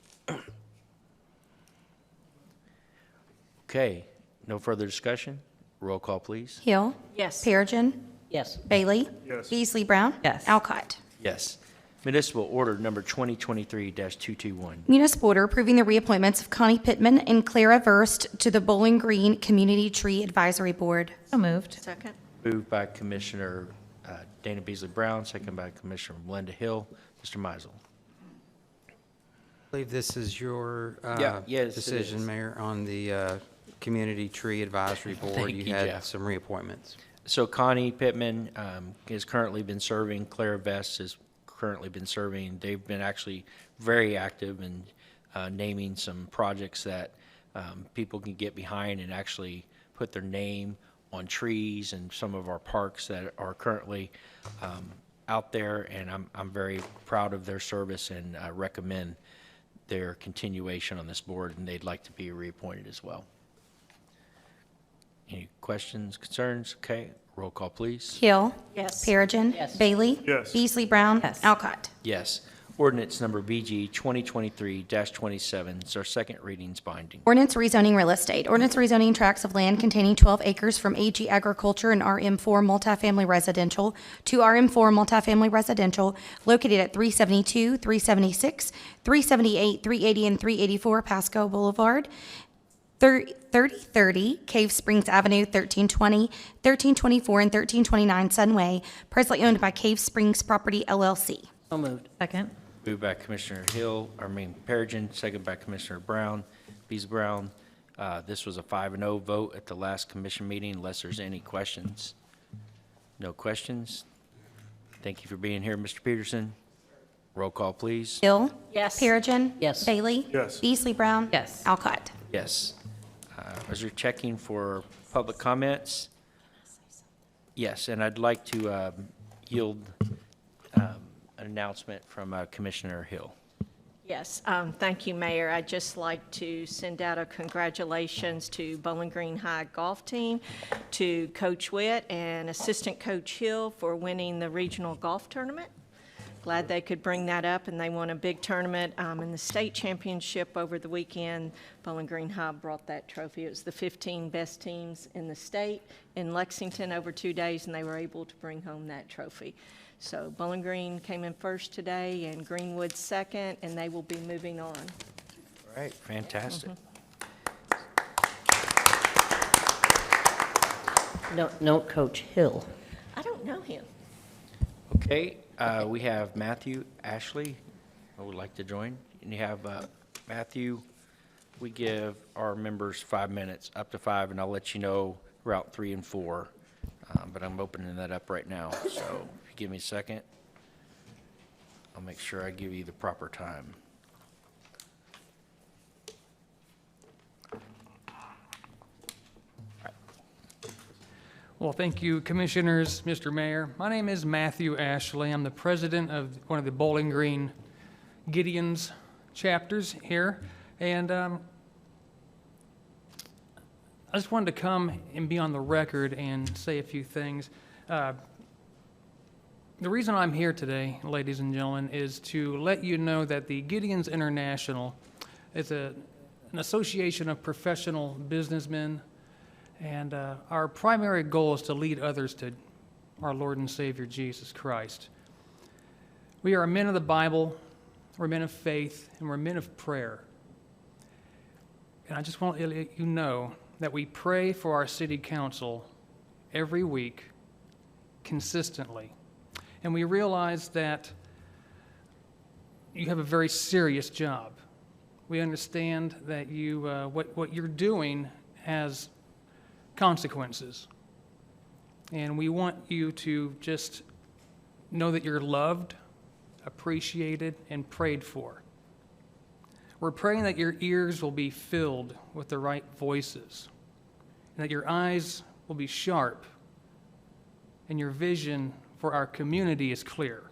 Okay, no further discussion. Roll call, please. Hill. Yes. Perigin. Yes. Bailey. Yes. Beasley Brown. Yes. Alcott. Yes. Municipal Order Number 2023-221. Municipal order approving the reappointments of Connie Pittman and Clara Verst to the Bowling Green Community Tree Advisory Board. So moved. Second. Moved by Commissioner Dana Beasley Brown, second by Commissioner Melinda Hill. Mr. Meisel. I believe this is your yes, it decision, is. Mayor, on the Community Tree Advisory Board. Thank you, You had Jeff. some reappointments. So Connie Pittman has currently been serving. Clara Vest has currently been serving. They've been actually very active in naming some projects that people can get behind and actually put their name on trees and some of our parks that are currently out there. And I'm very proud of their service and recommend their continuation on this board, and they'd like to be reappointed as well. Any questions, concerns? Okay, roll call, please. Hill. Yes. Perigin. Yes. Bailey. Yes. Beasley Brown. Yes. Alcott. Yes. Ordinance number BG 2023-27 is our second readings binding. Ordinance rezoning real estate. Ordinance rezoning tracts of land containing 12 acres from AG Agriculture and RM4 multifamily residential to RM4 multifamily residential located at 372, 376, 378, 380, and 384 Pasco Boulevard, 3030 Cave Springs Avenue, 1320, 1324, and 1329 Sunway, presently owned by Cave Springs Property LLC. So moved. Second. Moved by Commissioner Perigin, second by Commissioner Brown. Beasley Brown. This was a 5-0 vote at the last commission meeting, unless there's any questions. No questions? Thank you for being here, Mr. Peterson. Roll call, please. Hill. Yes. Perigin. Yes. Bailey. Yes. Beasley Brown. Yes. Alcott. Yes. As you're checking for public comments, yes, and I'd like to yield an announcement from Commissioner Hill. Yes, thank you, Mayor. I'd just like to send out a congratulations to Bowling Green High golf team, to Coach Witt and Assistant Coach Hill for winning the regional golf tournament. Glad they could bring that up, and they won a big tournament in the state championship over the weekend. Bowling Green High brought that trophy. It was the 15 best teams in the state in Lexington over 2 days, and they were able to bring home that trophy. So Bowling Green came in first today, and Greenwood second, and they will be moving on. All right, fantastic. No, Coach Hill. I don't know him. Okay, we have Matthew Ashley, who would like to join. And you have Matthew. We give our members 5 minutes, up to 5, and I'll let you know Route 3 and 4. But I'm opening that up right now, so if you give me a second, I'll make sure I give you the proper time. Well, thank you, Commissioners, Mr. Mayor. My name is Matthew Ashley. I'm the president of one of the Bowling Green Gideons chapters here. And I just wanted to come and be on the record and say a few things. The reason I'm here today, ladies and gentlemen, is to let you know that the Gideons International is an association of professional businessmen. And our primary goal is to lead others to our Lord and Savior, Jesus Christ. We are men of the Bible, we're men of faith, and we're men of prayer. And I just want to let you know that we pray for our city council every week, consistently. And we realize that you have a very serious job. We understand that you, what you're doing has consequences. And we want you to just know that you're loved, appreciated, and prayed for. We're praying that your ears will be filled with the right voices, and that your eyes will be sharp, and your vision for our community is clear.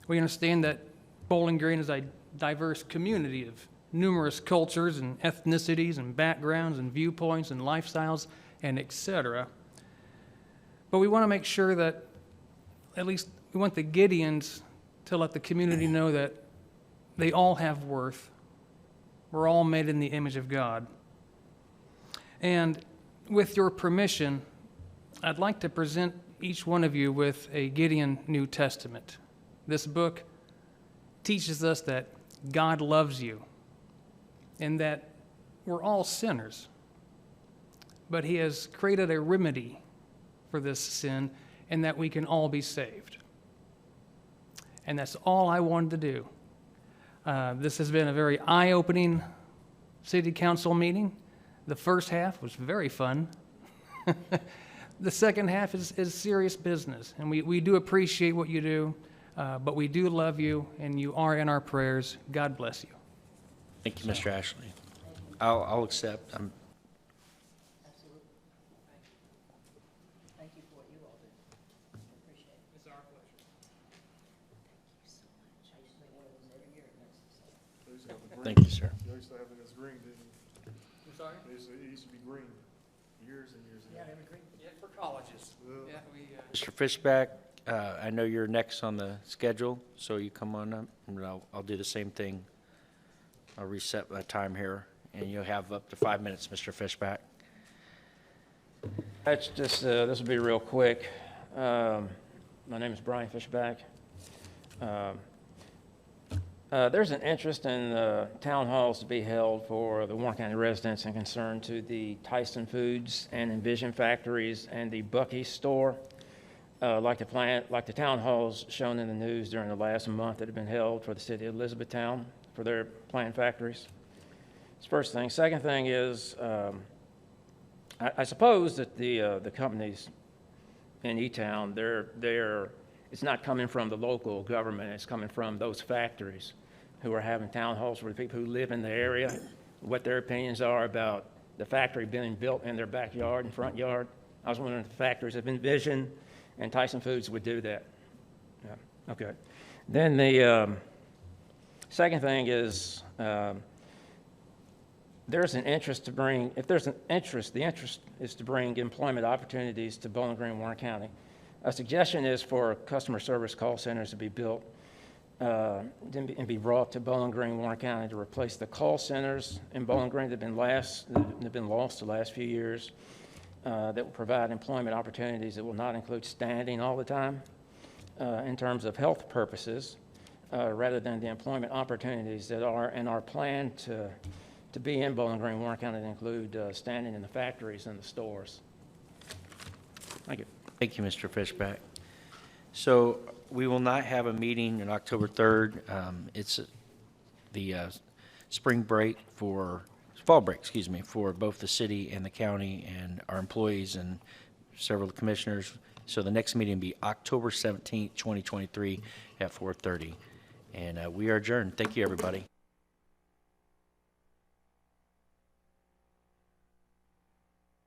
We understand that Bowling Green is a diverse community of numerous cultures and ethnicities and backgrounds and viewpoints and lifestyles and etc. But we want to make sure that at least we want the Gideons to let the community know that they all have worth. We're all made in the image of God. And with your permission, I'd like to present each one of you with a Gideon New Testament. This book teaches us that God loves you, and that we're all sinners. But he has created a remedy for this sin, and that we can all be saved. And that's all I wanted to do. This has been a very eye-opening city council meeting. The first half was very fun. The second half is serious business, and we do appreciate what you do, but we do love you, and you are in our prayers. God bless you. Thank you, Mr. Ashley. I'll accept. Thank you for what you all do. Appreciate it. It's our pleasure. Thank you, sir. You used to have it as green, didn't you? I'm sorry? It used to be green years and years ago. Yeah, they were green. Yeah, for colleges. Yeah, Mr. Fishback, I know you're next on the schedule, so you come on up, and I'll do the same thing. I'll reset my time here, and you'll have up to 5 minutes, Mr. Fishback. That's just, this will be real quick. My name is Brian Fishback. There's an interest in town halls to be held for the Warren County residents and concern to the Tyson Foods and Envision Factories and the Buc-ee's store. Like the town halls shown in the news during the last month that have been held for the city of Elizabethtown for their plant factories. That's the first thing. Second thing is, I suppose that the companies in E-Town, it's not coming from the local government, it's coming from those factories who are having town halls for the people who live in the area, what their opinions are about the factory being built in their backyard and front yard. I was wondering if the factories of Envision and Tyson Foods would do that. Yeah. Okay. Then the second thing is there's an interest to bring, if there's an interest, the interest is to bring employment opportunities to Bowling Green, Warren County. A suggestion is for customer service call centers to be built and be brought to Bowling Green, Warren County to replace the call centers in Bowling Green that have been lost the last few years, that will provide employment opportunities that will not include standing all the time in terms of health purposes, rather than the employment opportunities that are in our plan to be in Bowling Green, Warren County, to include standing in the factories and the stores. Thank you. Thank you, Mr. Fishback. So we will not have a meeting on October 3rd. It's the spring break fall break, excuse me, for both the city and the county and our employees and several commissioners. So the next meeting will be October 17th, 2023 at 4:30. And we are adjourned. Thank you, everybody.